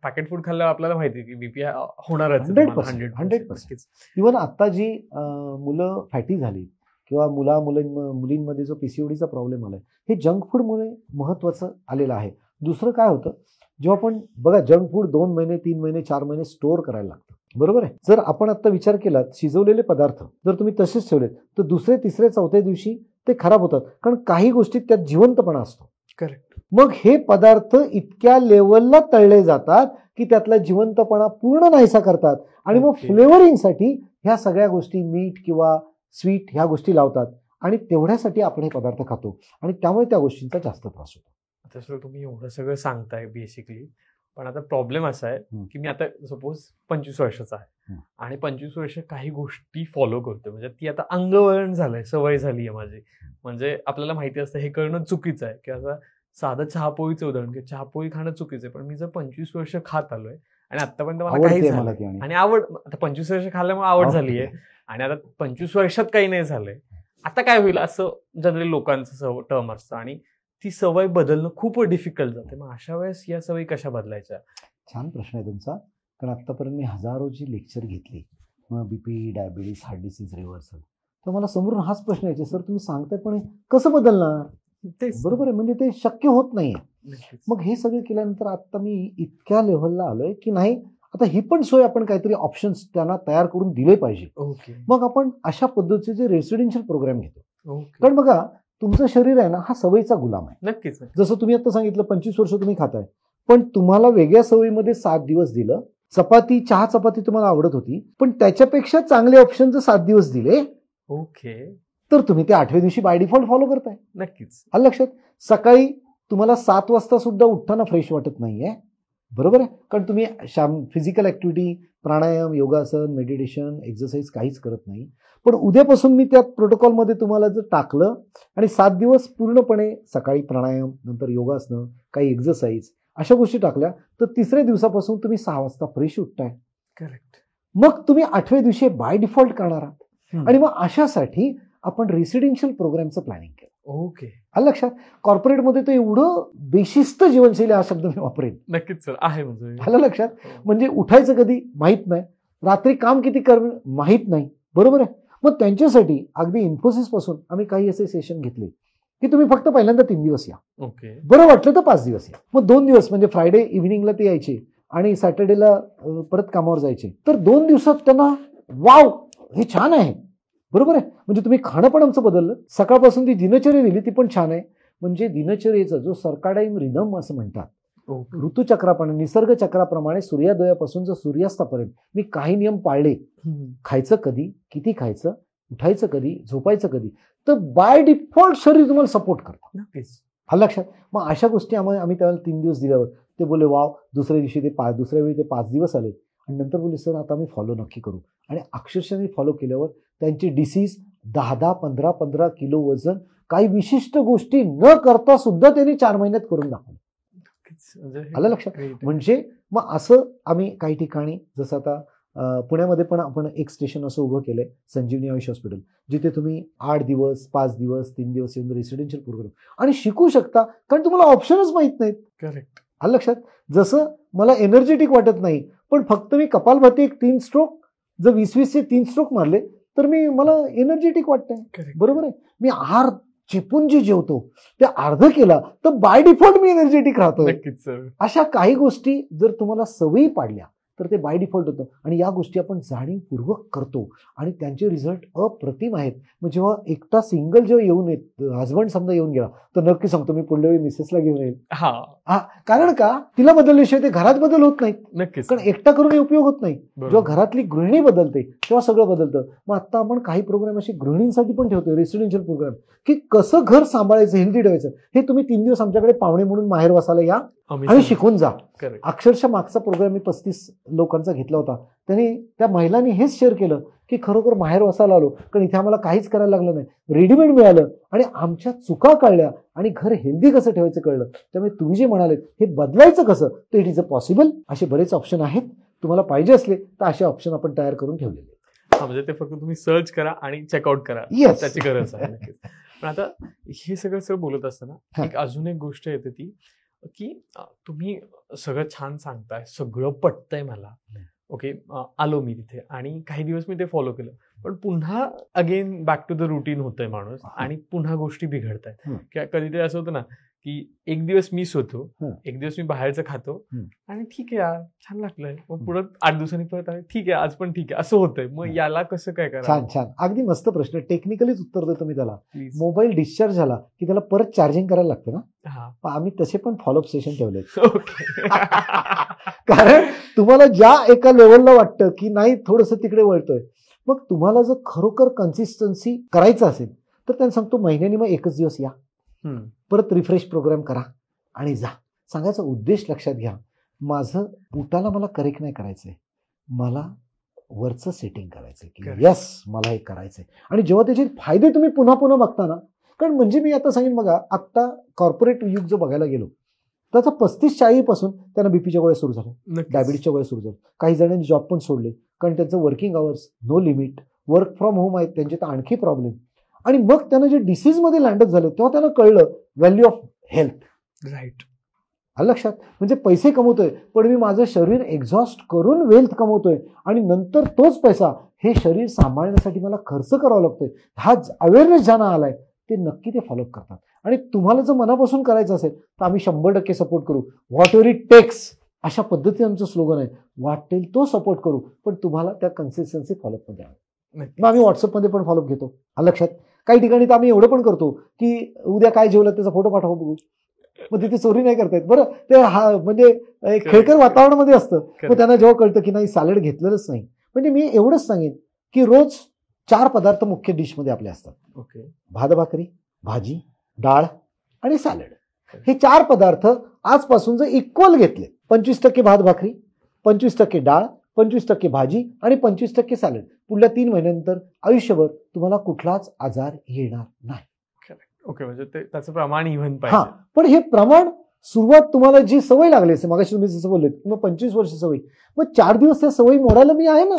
पॅकेट फूड खाल्ल्यावर आपल्याला माहिती की बीपी होणारच 100%. इव्हन आता जी मुलं फॅटी झाली किंवा मुलींमध्ये जो पीसीओडीचा प्रॉब्लेम आलाय, हे जंक फूडमुळे महत्वाचं आलेलं आहे. दुसरं काय होतं, जेव्हा आपण बघा जंक फूड 2 महिने 3 महिने 4 महिने स्टोअर करायला लागतं. बरोबर आहे. जर आपण आता विचार केला, शिजवलेले पदार्थ जर तुम्ही तसेच ठेवलेत तर दुसरे तिसरे चौथ्या दिवशी ते खराब होतात, कारण काही गोष्टीत त्यात जिवंतपणा असतो. करेक्ट. मग हे पदार्थ इतक्या लेवलला तळले जातात की त्यातला जिवंतपणा पूर्ण नाहीसा करतात आणि मग फ्लेवरिंगसाठी ह्या सगळ्या गोष्टी, मीठ किंवा स्वीट ह्या गोष्टी लावतात आणि तेवढ्यासाठी आपण हे पदार्थ खातो आणि त्यामुळे त्या गोष्टींचा जास्त त्रास होतो. आता सर तुम्ही एवढं सगळं सांगताय बेसिकली, पण आता प्रॉब्लेम असा आहे की मी आता सपोज 25 वर्षाचा आहे आणि 25 वर्ष काही गोष्टी फॉलो करतोय, म्हणजे ती आता अंगवळण झालंय, सवय झाली आहे माझी. म्हणजे आपल्याला माहिती असतं हे करणं चुकीचं आहे, की आता साधं चहापोळीचं उदाहरण, की चहापोळी खाणं चुकीचं आहे, पण मी जर 25 वर्ष खात आलोय आणि आतापर्यंत मला काही झालं आणि आवड, आता 25 वर्ष खाल्ल्यामुळे आवड झाली आहे आणि आता 25 वर्षात काही नाही झालंय, आता काय होईल असं जनरली लोकांचं टर्म असतं आणि ती सवय बदलणं खूप डिफिकल्ट जाते. मग अशा वेळेस या सवयी कशा बदलायच्या? छान प्रश्न आहे तुमचा. कारण आतापर्यंत मी हजारोची लेक्चर घेतली, मग BP, diabetes, heart disease, reversal, तर मला समोरून हाच प्रश्न यायचे, सर तुम्ही सांगताय पण कसं बदलणार? बरोबर आहे, म्हणजे ते शक्य होत नाहीये. मग हे सगळं केल्यानंतर आता मी इतक्या लेव्हलला आलोय की नाही, आता ही पण सोय आपण काहीतरी ऑप्शन्स त्यांना तयार करून दिले पाहिजे. मग आपण अशा पद्धतीचे रेसिडेन्शियल प्रोग्राम घेतो. कारण बघा तुमचं शरीर आहे ना, हा सवयीचा गुलाम आहे. नक्कीच. जसं तुम्ही आता सांगितलं 25 वर्ष तुम्ही खाताय, पण तुम्हाला वेगळ्या सवयीमध्ये 7 दिवस दिलं. चहा चपाती तुम्हाला आवडत होती, पण त्याच्यापेक्षा चांगले ऑप्शन जर 7 दिवस दिले, तर तुम्ही ते 8व्या दिवशी बाय डिफॉल्ट फॉलो करताय. नक्कीच. आलं लक्षात. सकाळी तुम्हाला 7 वाजता सुद्धा उठताना फ्रेश वाटत नाहीये. बरोबर आहे, कारण तुम्ही फिजिकल ऍक्टिव्हिटी, प्राणायाम, योगासन, मेडिटेशन, एक्सरसाइज काहीच करत नाही. पण उद्यापासून मी त्या प्रोटोकॉलमध्ये तुम्हाला जर टाकलं आणि 7 दिवस पूर्णपणे सकाळी प्राणायाम, नंतर योगासनं, काही एक्सरसाइज अशा गोष्टी टाकल्या, तर 3ऱ्या दिवसापासून तुम्ही 6 वाजता फ्रेश उठताय. करेक्ट. मग तुम्ही 8व्या दिवशी बाय डिफॉल्ट करणार आहात आणि मग अशासाठी आपण रेसिडेन्शियल प्रोग्रामचं प्लॅनिंग केलं. आलं लक्षात. कॉर्पोरेटमध्ये तर एवढं बेशिस्त जीवनशैली हा शब्द मी वापरेन. नक्कीच सर, आहे म्हणजे. आलं लक्षात. म्हणजे उठायचं कधी माहित नाही, रात्री काम किती करणं माहित नाही. बरोबर आहे. मग त्यांच्यासाठी अगदी इन्फोसिस पासून आम्ही काही असे सेशन घेतले की तुम्ही फक्त पहिल्यांदा 3 दिवस या, बरं वाटलं तर 5 दिवस या. मग 2 दिवस म्हणजे फ्रायडे इव्हिनिंगला ते यायचे आणि सॅटर्डेला परत कामावर जायचे, तर 2 दिवसात त्यांना वाव हे छान आहे, बरोबर आहे. म्हणजे तुम्ही खाणं पण आमचं बदललं, सकाळपासून ती दिनचर्या दिली ती पण छान आहे. म्हणजे दिनचर्येचा जो सर्काडाईम रिदम असं म्हणतात, ऋतुचक्राप्रमाणे निसर्गचक्राप्रमाणे सूर्योदयापासून जर सूर्यास्तापर्यंत मी काही नियम पाळले, खायचं कधी, किती खायचं, उठायचं कधी, झोपायचं कधी, तर बाय डिफॉल्ट शरीर तुम्हाला सपोर्ट करतं. नक्कीच. आलं लक्षात. मग अशा गोष्टी आम्ही त्यावेळेला 3 दिवस दिल्यावर ते बोलले वाव, दुसऱ्या वेळी ते 5 दिवस आले आणि नंतर बोलले सर आता मी फॉलो नक्की करू. आणि अक्षरशः मी फॉलो केल्यावर त्यांची डिसीज 10-10, 15-15 किलो वजन, काही विशिष्ट गोष्टी न करता सुद्धा त्यांनी 4 महिन्यात करून दाखवलं. आलं लक्षात. म्हणजे मग असं आम्ही काही ठिकाणी, जसं आता पुण्यामध्ये पण आपण एक स्टेशन असं उभं केलंय, संजीवनी आयुष हॉस्पिटल, जिथे तुम्ही 8 दिवस, 5 दिवस, 3 दिवस येऊन रेसिडेन्शियल प्रोग्राम आणि शिकू शकता, कारण तुम्हाला ऑप्शनच माहित नाहीत. करेक्ट. आलं लक्षात. जसं मला एनर्जेटिक वाटत नाही, पण फक्त मी कपालभाती एक 3 स्ट्रोक, जर 20-20चे 3 स्ट्रोक मारले तर मला एनर्जेटिक वाटतंय, बरोबर आहे. मी आहार चिपून जे जेवतो ते अर्ध केला तर बाय डिफॉल्ट मी एनर्जेटिक राहतो. अशा काही गोष्टी जर तुम्हाला सवयी पाडल्या तर ते बाय डिफॉल्ट होतं. आणि या गोष्टी आपण जाणीवपूर्वक करतो आणि त्यांचे रिझल्ट अप्रतिम आहेत. मग जेव्हा एकटा सिंगल जेव्हा येऊन येत, हजबंड समजा येऊन गेला, तर नक्की सांगतो मी पुढल्या वेळी मिसेसला घेऊन येईल. कारण का, तिला बदलल्याशिवाय ते घरात बदल होत नाहीत. नक्कीच. कारण एकटा करून उपयोग होत नाही. जेव्हा घरातली गृहिणी बदलते तेव्हा सगळं बदलतं. मग आता आपण काही प्रोग्राम असे गृहिणींसाठी पण ठेवतोय, रेसिडेन्शियल प्रोग्राम, की कसं घर सांभाळायचं, हेल्दी ठेवायचं. हे तुम्ही 3 दिवस आमच्याकडे पाहुणे म्हणून माहेर वसायला या आणि शिकून जा. अक्षरशः मागचा प्रोग्राम मी 35 लोकांचा घेतला होता. त्या महिलांनी हेच शेअर केलं की खरोखर माहेर वसायला आलो, कारण इथे आम्हाला काहीच करायला लागलं नाही, रेडीमेड मिळालं आणि आमच्या चुका कळल्या आणि घर हेल्दी कसं ठेवायचं कळलं. त्यामुळे तुम्ही जे म्हणाले हे बदलायचं कसं, तर इट इज अ पॉसिबल. असे बरेच ऑप्शन आहेत. तुम्हाला पाहिजे असले तर असे ऑप्शन आपण तयार करून ठेवलेले. म्हणजे ते फक्त तुम्ही सर्च करा आणि चेकआउट करा, त्याची गरज आहे. पण आता हे सगळं बोलत असताना एक अजून एक गोष्ट येते ती की तुम्ही सगळं छान सांगताय, सगळं पटतंय मला, ओके, आलो मी तिथे आणि काही दिवस मी ते फॉलो केलं, पण पुन्हा again back to the routine होतंय माणूस आणि पुन्हा गोष्टी बिघडतायत. कधीतरी असं होतं ना की एक दिवस मिस होतो, एक दिवस मी बाहेरचं खातो आणि ठीक आहे यार छान लागलंय, मग पुढे 8 दिवसांनी परत आहे, ठीक आहे आज पण ठीक आहे, असं होतंय. मग याला कसं काय करा. छान छान, अगदी मस्त प्रश्न, टेक्निकलीच उत्तर देतो मी त्याला. मोबाईल डिस्चार्ज झाला की त्याला परत चार्जिंग करायला लागतं ना, आम्ही तसे पण फॉलोअप सेशन ठेवले. कारण तुम्हाला ज्या एका लेवलला वाटतं की नाही थोडंसं तिकडे वळतोय, मग तुम्हाला जर खरोखर कन्सिस्टन्सी करायचं असेल तर त्यांना सांगतो महिन्यानी मग 1च दिवस या, परत रिफ्रेश प्रोग्राम करा आणि जा. सांगायचा उद्देश लक्षात घ्या, माझं पोटाला मला करेक्ट नाही करायचंय, मला वरचं सेटिंग करायचंय की यस मला हे करायचंय. आणि जेव्हा त्याचे फायदे तुम्ही पुन्हा पुन्हा बघता ना, कारण म्हणजे मी आता सांगेन बघा, आत्ता कॉर्पोरेट युग जो बघायला गेलो त्याचा 35-40 पासून त्यांना बीपीच्या गोळ्या सुरू झाल्या, डायबिटीसच्या गोळ्या सुरू झाल्या. काही जणांनी जॉब पण सोडले कारण त्यांचं working hours no limit, work from home आहेत त्यांचे, तर आणखी प्रॉब्लेम. आणि मग त्यांना जे डिसीजमध्ये लँडअप झालं तेव्हा त्यांना कळलं व्हॅल्यू ऑफ हेल्थ. राईट. आलं लक्षात. म्हणजे पैसे कमवतोय पण मी माझं शरीर एक्झॉस्ट करून वेल्थ कमवतोय आणि नंतर तोच पैसा हे शरीर सांभाळण्यासाठी मला खर्च करावा लागतोय. हा अवेअरनेस ज्यांना आलाय ते नक्की ते फॉलोअप करतात. आणि तुम्हाला जर मनापासून करायचं असेल तर आम्ही 100% सपोर्ट करू. व्हॉट एव्हर इट टेक्स, अशा पद्धतीने आमचं स्लोगन आहे. वाटेल तो सपोर्ट करू, पण तुम्हाला त्या कन्सिस्टन्सी फॉलोअपमध्ये आहे. मग आम्ही व्हॉट्सअपमध्ये पण फॉलोअप घेतो. आलं लक्षात. काही ठिकाणी तर आम्ही एवढं पण करतो की उद्या काय जेवलं त्याचा फोटो पाठवा बघू, मग तिथे चोरी नाही करतायत. बरं, ते म्हणजे खेळकर वातावरणामध्ये असतं. मग त्यांना जेव्हा कळतं की नाही सॅलड घेतलेलंच नाही. म्हणजे मी एवढंच सांगेन की रोज 4 पदार्थ मुख्य डिशमध्ये आपले असतात. ओके, भात भाकरी, भाजी, डाळ आणि सॅलड. हे 4 पदार्थ आजपासून जर इक्वल घेतले, 25% भात भाकरी, 25% डाळ, 25% भाजी आणि 25% सॅलड, पुढल्या 3 महिन्यानंतर आयुष्यभर तुम्हाला कुठलाच आजार येणार नाही. ओके, म्हणजे त्याचं प्रमाण इव्हन पाहिजे. पण हे प्रमाण सुरुवात तुम्हाला जी सवय लागली असेल, मगाशी तुम्ही जसं बोलले मग 25 वर्ष सवय, मग 4 दिवस त्या सवयी मोडायला मी आहे ना.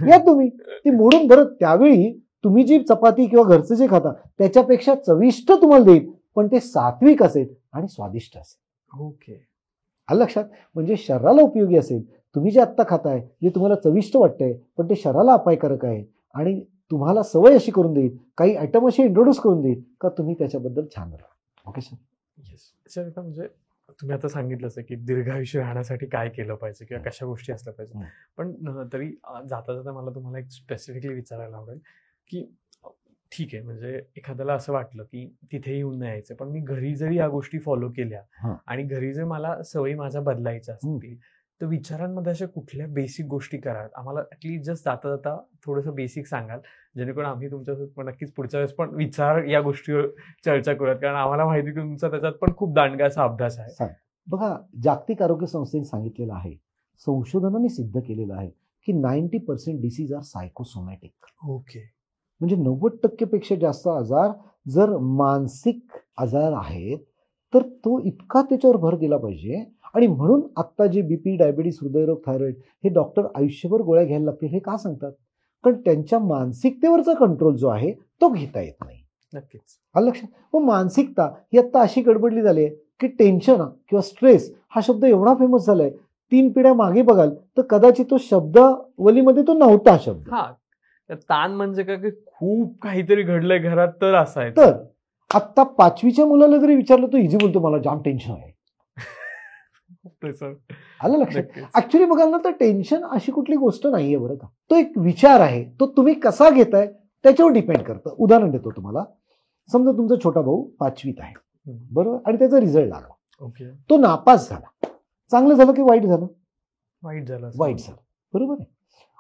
या तुम्ही ती मोडून बरं, त्यावेळी तुम्ही जी चपाती किंवा घरचं जे खाता त्याच्यापेक्षा चविष्ट तुम्हाला देईल, पण ते सात्विक असेल आणि स्वादिष्ट असेल. ओके, आलं लक्षात. म्हणजे शरीराला उपयोगी असेल. तुम्ही जे आत्ता खाताय जे तुम्हाला चविष्ट वाटतंय पण ते शरीराला अपायकारक आहे आणि तुम्हाला सवय अशी करून देईल, काही आयटम अशी इंट्रोड्यूस करून देईल का तुम्ही त्याच्याबद्दल छान राहा. Okay sir. Yes sir. म्हणजे तुम्ही आता सांगितलंच आहे की दीर्घायुष्य राहण्यासाठी काय केलं पाहिजे किंवा कशा गोष्टी असल्या पाहिजे. हम्म. पण तरी जाता जाता मला तुम्हाला एक स्पेसिफिकली विचारायला आवडेल की ठीक आहे, म्हणजे एखाद्याला असं वाटलं की तिथे येऊन नाही यायचं, पण मी घरी जरी या गोष्टी फॉलो केल्या हा. आणि घरी जर मला सवयी माझ्या बदलायच्या असतील तर विचारांमध्ये अशा कुठल्या बेसिक गोष्टी कराव्यात आम्हाला ॲटलीस्ट जस्ट जाता जाता थोडंसं बेसिक सांगाल, जेणेकरून आम्ही तुमच्यासोबत नक्कीच पुढच्या वेळेस पण विचार या गोष्टीवर चर्चा करूयात, कारण आम्हाला माहिती की तुमचा त्याच्यात पण खूप दांडगा असा अभ्यास आहे. सांग. बघा, जागतिक आरोग्य संस्थेने सांगितलेलं आहे, संशोधनाने सिद्ध केलेलं आहे की 90% डिसीज आर सायकोसोमॅटिक. ओके. म्हणजे 90% पेक्षा जास्त आजार जर मानसिक आजार आहेत तर तो इतका त्याच्यावर भर दिला पाहिजे. आणि म्हणून आत्ता जे बीपी, डायबिटीस, हृदयरोग, थायरॉइड हे डॉक्टर आयुष्यभर गोळ्या घ्यायला लागतील हे का सांगतात? कारण त्यांच्या मानसिकतेवरचा कंट्रोल जो आहे तो घेता येत नाही. नक्कीच. आलं लक्षात? मग मानसिकता ही आत्ता अशी गडबडली झाली आहे की टेन्शन किंवा स्ट्रेस हा शब्द एवढा फेमस झालाय, 3 पिढ्या मागे बघाल तर कदाचित तो शब्दावलीमध्ये तो नव्हता शब्द. हा, ताण म्हणजे काय की खूप काहीतरी घडलंय घरात तर असायचं. तर आत्ता 5वीच्या मुलाला जरी विचारलं तो इझी बोलतो, मला जाम टेन्शन आहे. आलं लक्षात? ऍक्च्युली बघाल ना तर टेन्शन अशी कुठली गोष्ट नाहीये बरं का, तो एक विचार आहे, तो तुम्ही कसा घेताय त्याच्यावर डिपेंड करतं. उदाहरण देतो तुम्हाला. समजा तुमचा छोटा भाऊ 5वीत आहे, बरोबर, आणि त्याचा रिझल्ट लागला. ओके. तो नापास झाला. चांगलं झालं की वाईट झालं? वाईट झालं. वाईट झालं, बरोबर आहे.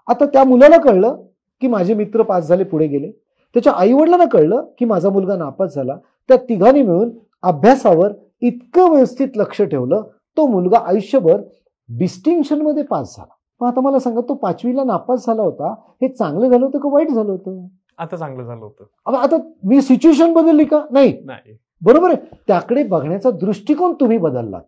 आता त्या मुलाला कळलं की माझे मित्र पास झाले, पुढे गेले. त्याच्या आई वडिलांना कळलं की माझा मुलगा नापास झाला. त्या तिघांनी मिळून अभ्यासावर इतकं व्यवस्थित लक्ष ठेवलं, तो मुलगा आयुष्यभर डिस्टिंक्शन मध्ये पास झाला. पण आता मला सांगा, तो 5वीला नापास झाला होता, हे चांगलं झालं होतं का वाईट झालं होतं? आता चांगलं झालं होतं. आता मी सिच्युएशन बदलली का? नाही, बरोबर आहे. त्याकडे बघण्याचा दृष्टिकोन तुम्ही बदलला.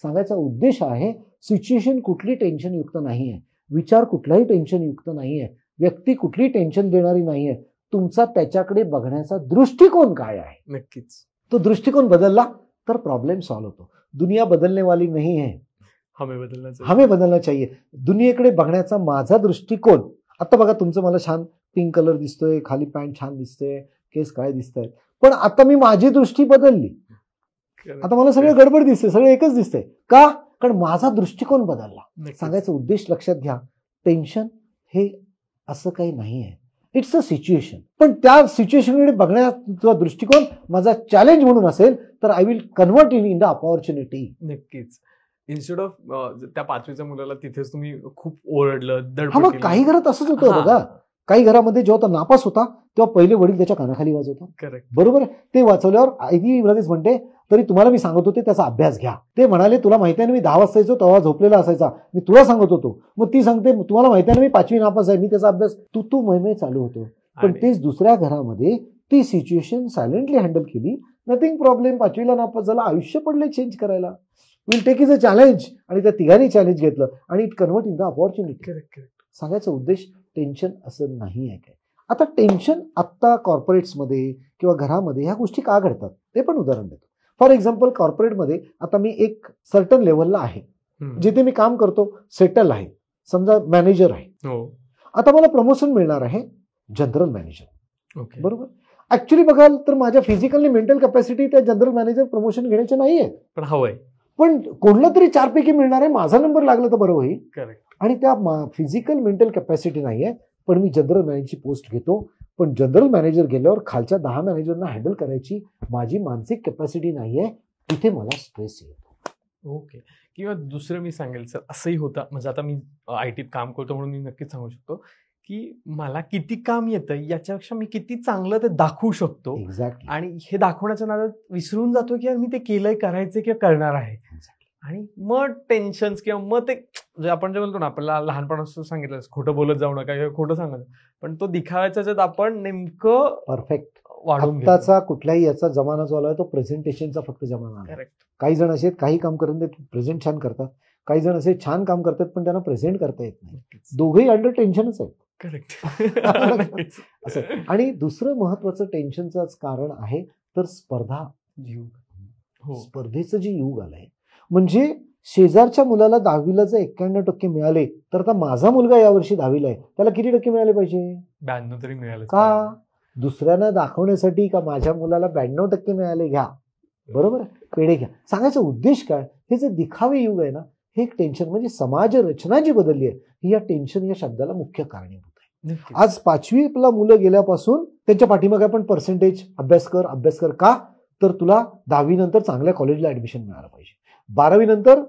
सांगायचा उद्देश आहे, सिच्युएशन कुठली टेन्शन युक्त नाहीये, विचार कुठलाही टेन्शन युक्त नाहीये, व्यक्ती कुठली टेन्शन देणारी नाहीये. तुमचा त्याच्याकडे बघण्याचा दृष्टिकोन काय आहे? नक्कीच. तो दृष्टिकोन बदलला तर प्रॉब्लेम सॉल्व्ह होतो. दुनिया बदलने वाली नाही है, हमें बदलना चाहिए. दुनियेकडे बघण्याचा माझा दृष्टिकोन. आता बघा, तुमचं मला छान पिंक कलर दिसतोय, खाली पॅन्ट छान दिसतोय, केस काय दिसतंय, पण आता मी माझी दृष्टी बदलली. आता मला सगळं गडबड दिसते, सगळं एकच दिसतंय. का? कारण माझा दृष्टिकोन बदलला. सांगायचा उद्देश लक्षात घ्या, टेन्शन हे असं काही नाही आहे, इट्स अ सिच्युएशन. पण त्या सिच्युएशनकडे बघण्याचा दृष्टिकोन माझा चॅलेंज म्हणून असेल तर I will convert in the opportunity. नक्कीच. इन्स्टेड ऑफ त्या 5वीच्या मुलाला तिथेच तुम्ही खूप ओरडलं, हा, मग काही घरात असंच होतं बघा. काही घरामध्ये जेव्हा तो नापास होता तेव्हा पहिले वडील त्याच्या कानाखाली वाजवतात. करेक्ट, बरोबर आहे. ते वाचवल्यावर आई लगेच म्हणते, तरी तुम्हाला मी सांगत होते त्याचा अभ्यास घ्या. ते म्हणाले, तुला माहिती आहे ना मी 10 वाजता यायचो तेव्हा झोपलेला असायचा, मी तुला सांगत होतो. मग ती सांगते, तुम्हाला माहिती आहे ना मी 5वी नापास आहे, मी त्याचा अभ्यास. तू मैमे चालू होतो. पण तेच दुसऱ्या घरामध्ये ती सिच्युएशन सायलेंटली हँडल केली, नथिंग प्रॉब्लेम. 5वीला नापास झाला, आयुष्य पडले चेंज करायला. Will take is a challenge. आणि त्या तिघांनी चॅलेंज घेतलं आणि it convert in the opportunity. Correct. सांगायचा उद्देश टेन्शन असं नाही आहे काय. आता टेन्शन आत्ता कॉर्पोरेट्समध्ये किंवा घरामध्ये ह्या गोष्टी का घडतात ते पण उदाहरण देतो. फॉर एक्झाम्पल, कॉर्पोरेटमध्ये आता मी एक सर्टन लेवलला आहे, जिथे मी काम करतो, सेटल आहे, समजा मॅनेजर आहे. आता मला प्रमोशन मिळणार आहे जनरल मॅनेजर. बरोबर. ऍक्च्युली बघाल तर माझ्या फिजिकल आणि मेंटल कॅपॅसिटी त्या जनरल मॅनेजर प्रमोशन घेण्याच्या नाहीये, पण हवंय. पण कोणला तरी 4 पैकी मिळणार आहे, माझा नंबर लागला तर बरं होईल. करेक्ट. आणि त्या फिजिकल मेंटल कॅपॅसिटी नाहीये, पण मी जनरल मॅनेजरची पोस्ट घेतो. पण जनरल मॅनेजर गेल्यावर खालच्या 10 मॅनेजरना हँडल करायची माझी मानसिक कॅपॅसिटी नाहीये, तिथे मला स्ट्रेस येतो. ओके. किंवा दुसरं मी सांगेल सर, असंही होतं, म्हणजे आता मी IT काम करतो म्हणून मी नक्कीच सांगू शकतो की मला किती काम येतं याच्यापेक्षा मी किती चांगलं ते दाखवू शकतो. एक्झॅक्टली. आणि हे दाखवण्याच्या नादात विसरून जातो की मी ते केलंय, करायचं किंवा करणार आहे. आणि मग टेन्शन्स किंवा मग ते जे आपण जे बोलतो ना, आपल्याला लहानपणापासून सांगितलं खोटं बोलत जाऊ नका किंवा खोटं सांगत, पण तो दिखाव्याच्या ज्यात आपण नेमकं परफेक्ट वाढून घेतो. आत्ताचा कुठल्याही याचा जमाना जो आलाय तो प्रेझेंटेशनचा फक्त जमाना आहे. करेक्ट. काही जण असे काही काम करून ते प्रेझेंट छान करतात, काही जण असे छान काम करतात पण त्यांना प्रेझेंट करता येत नाही. दोघेही अंडर टेन्शनच आहेत. करेक्ट. असं. आणि दुसरं महत्वाचं टेन्शनचंच कारण आहे तर स्पर्धा युग. स्पर्धेचं जे युग आलंय, म्हणजे शेजारच्या मुलाला 10वीला जर 91% मिळाले तर आता माझा मुलगा यावर्षी 10वीला आहे, त्याला किती टक्के मिळाले पाहिजे? 92 तरी मिळाले. का? दुसऱ्यांना दाखवण्यासाठी का माझ्या मुलाला 92% मिळाले, घ्या, बरोबर, पेढे घ्या. सांगायचा उद्देश काय हे जे दिखावे युग आहे ना, हे एक टेन्शन, म्हणजे समाज रचना जी बदलली आहे ही या टेन्शन या शब्दाला मुख्य कारणीभूत आहे. नक्कीच. आज 5वीला मुलं गेल्यापासून त्यांच्या पाठीमागे आपण पर्सेंटेज, अभ्यास कर का, तर तुला 10वी नंतर चांगल्या कॉलेजला ऍडमिशन मिळालं पाहिजे, 12वी नंतर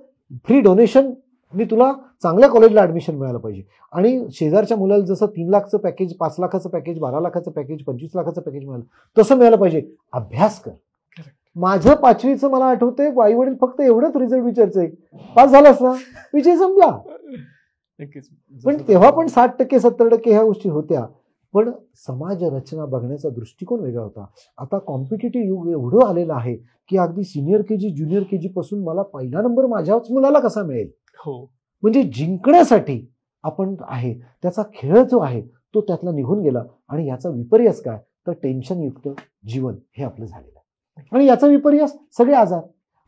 फ्री डोनेशन मी तुला चांगल्या कॉलेजला ऍडमिशन मिळालं पाहिजे. आणि शेजारच्या मुलाला जसं 3 लाखचं पॅकेज, 5 लाखाचं पॅकेज, 12 लाखाचं पॅकेज, 25 लाखाचं पॅकेज मिळालं तसं मिळालं पाहिजे. अभ्यास कर. माझं 5वीचं मला आठवतंय, आई वडील फक्त एवढंच रिझल्ट विचारचे, पास झालास ना, विषय संपला. नक्कीच. पण तेव्हा पण 60% 70% ह्या गोष्टी होत्या. पण समाज रचना बघण्याचा दृष्टिकोन वेगळा होता. आता कॉम्पिटिटिव्ह युग एवढं आलेलं आहे की अगदी सिनियर केजी, ज्युनियर केजी पासून मला पहिला नंबर माझ्याच मुलाला कसा मिळेल, हो, म्हणजे जिंकण्यासाठी आपण आहे. त्याचा खेळ जो आहे तो त्यातला निघून गेला. आणि याचा विपर्यास काय, तर टेन्शनयुक्त जीवन हे आपलं झालेलं आहे. आणि याचा विपर्यास सगळे आजार.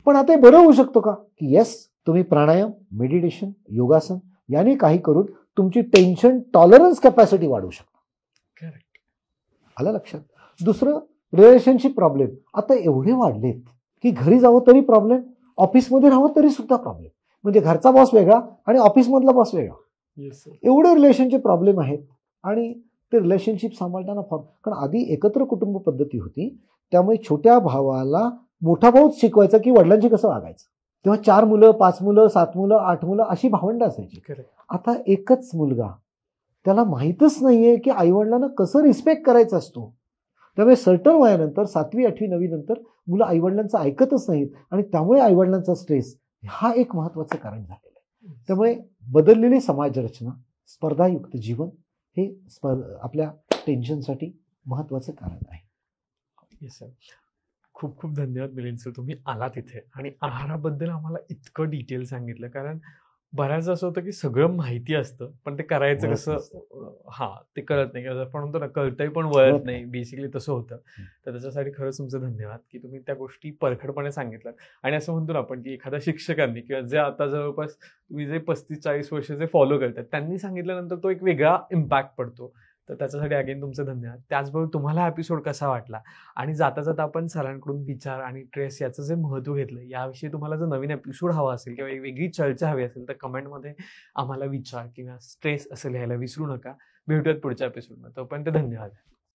पण आता हे बरं होऊ शकतो का, की येस, तुम्ही प्राणायाम, मेडिटेशन, योगासन याने काही करून तुमची टेन्शन टॉलरन्स कॅपॅसिटी वाढवू शकता. करेक्ट. आलं लक्षात. दुसरं, रिलेशनशिप प्रॉब्लेम आता एवढे वाढलेत की घरी जावं तरी प्रॉब्लेम, ऑफिसमध्ये राहावं तरी सुद्धा प्रॉब्लेम. म्हणजे घरचा बॉस वेगळा आणि ऑफिसमधला बॉस वेगळा, येस. एवढे रिलेशनचे प्रॉब्लेम आहेत. आणि ते रिलेशनशिप सांभाळताना कारण आधी एकत्र कुटुंब पद्धती होती, त्यामुळे छोट्या भावाला मोठा भाऊच शिकवायचा की वडिलांशी कसं वागायचं. तेव्हा 4 मुलं, 5 मुलं, 7 मुलं, 8 मुलं अशी भावंडं असायची. करेक्ट. आता एकच मुलगा, त्याला माहीतच नाहीये की आईवडिलांना कसं रिस्पेक्ट करायचा असतो. त्यामुळे सर्टन वयानंतर 7वी, 8वी, 9वी नंतर मुलं आईवडिलांचं ऐकतच नाहीत. आणि त्यामुळे आईवडिलांचा स्ट्रेस हा एक महत्वाचं कारण झालेलं आहे. त्यामुळे बदललेली समाज रचना, स्पर्धायुक्त जीवन हे आपल्या टेन्शनसाठी महत्वाचं कारण आहे. Yes sir. खूप खूप धन्यवाद मिलिंद सर, तुम्ही आलात इथे आणि आहाराबद्दल आम्हाला इतकं डिटेल सांगितलं. कारण बऱ्याच असं होतं की सगळं माहिती असतं पण ते करायचं वळत कसं, नसतं. ते कळत नाही. किंवा आपण म्हणतो ना, कळतंय पण वळत नाही, बेसिकली तसं होतं. तर त्याच्यासाठी खरंच तुमचं धन्यवाद की तुम्ही त्या गोष्टी परखडपणे सांगितल्यात. आणि असं म्हणतो ना आपण की एखाद्या शिक्षकांनी किंवा जे आता जवळपास तुम्ही जे 35-40 वर्ष जे फॉलो करतात त्यांनी सांगितल्यानंतर तो एक वेगळा इम्पॅक्ट पडतो. तर त्याच्यासाठी अगेन तुमचं धन्यवाद. त्याचबरोबर तुम्हाला हा एपिसोड कसा वाटला आणि जाता जाता आपण सरांकडून विचार आणि स्ट्रेस याचं जे महत्त्व घेतलं याविषयी तुम्हाला जर नवीन एपिसोड हवा असेल किंवा एक वेगळी चर्चा हवी असेल तर कमेंटमध्ये आम्हाला विचार किंवा स्ट्रेस असं लिहायला विसरू नका. भेटूयात पुढच्या एपिसोडमध्ये. तोपर्यंत धन्यवाद.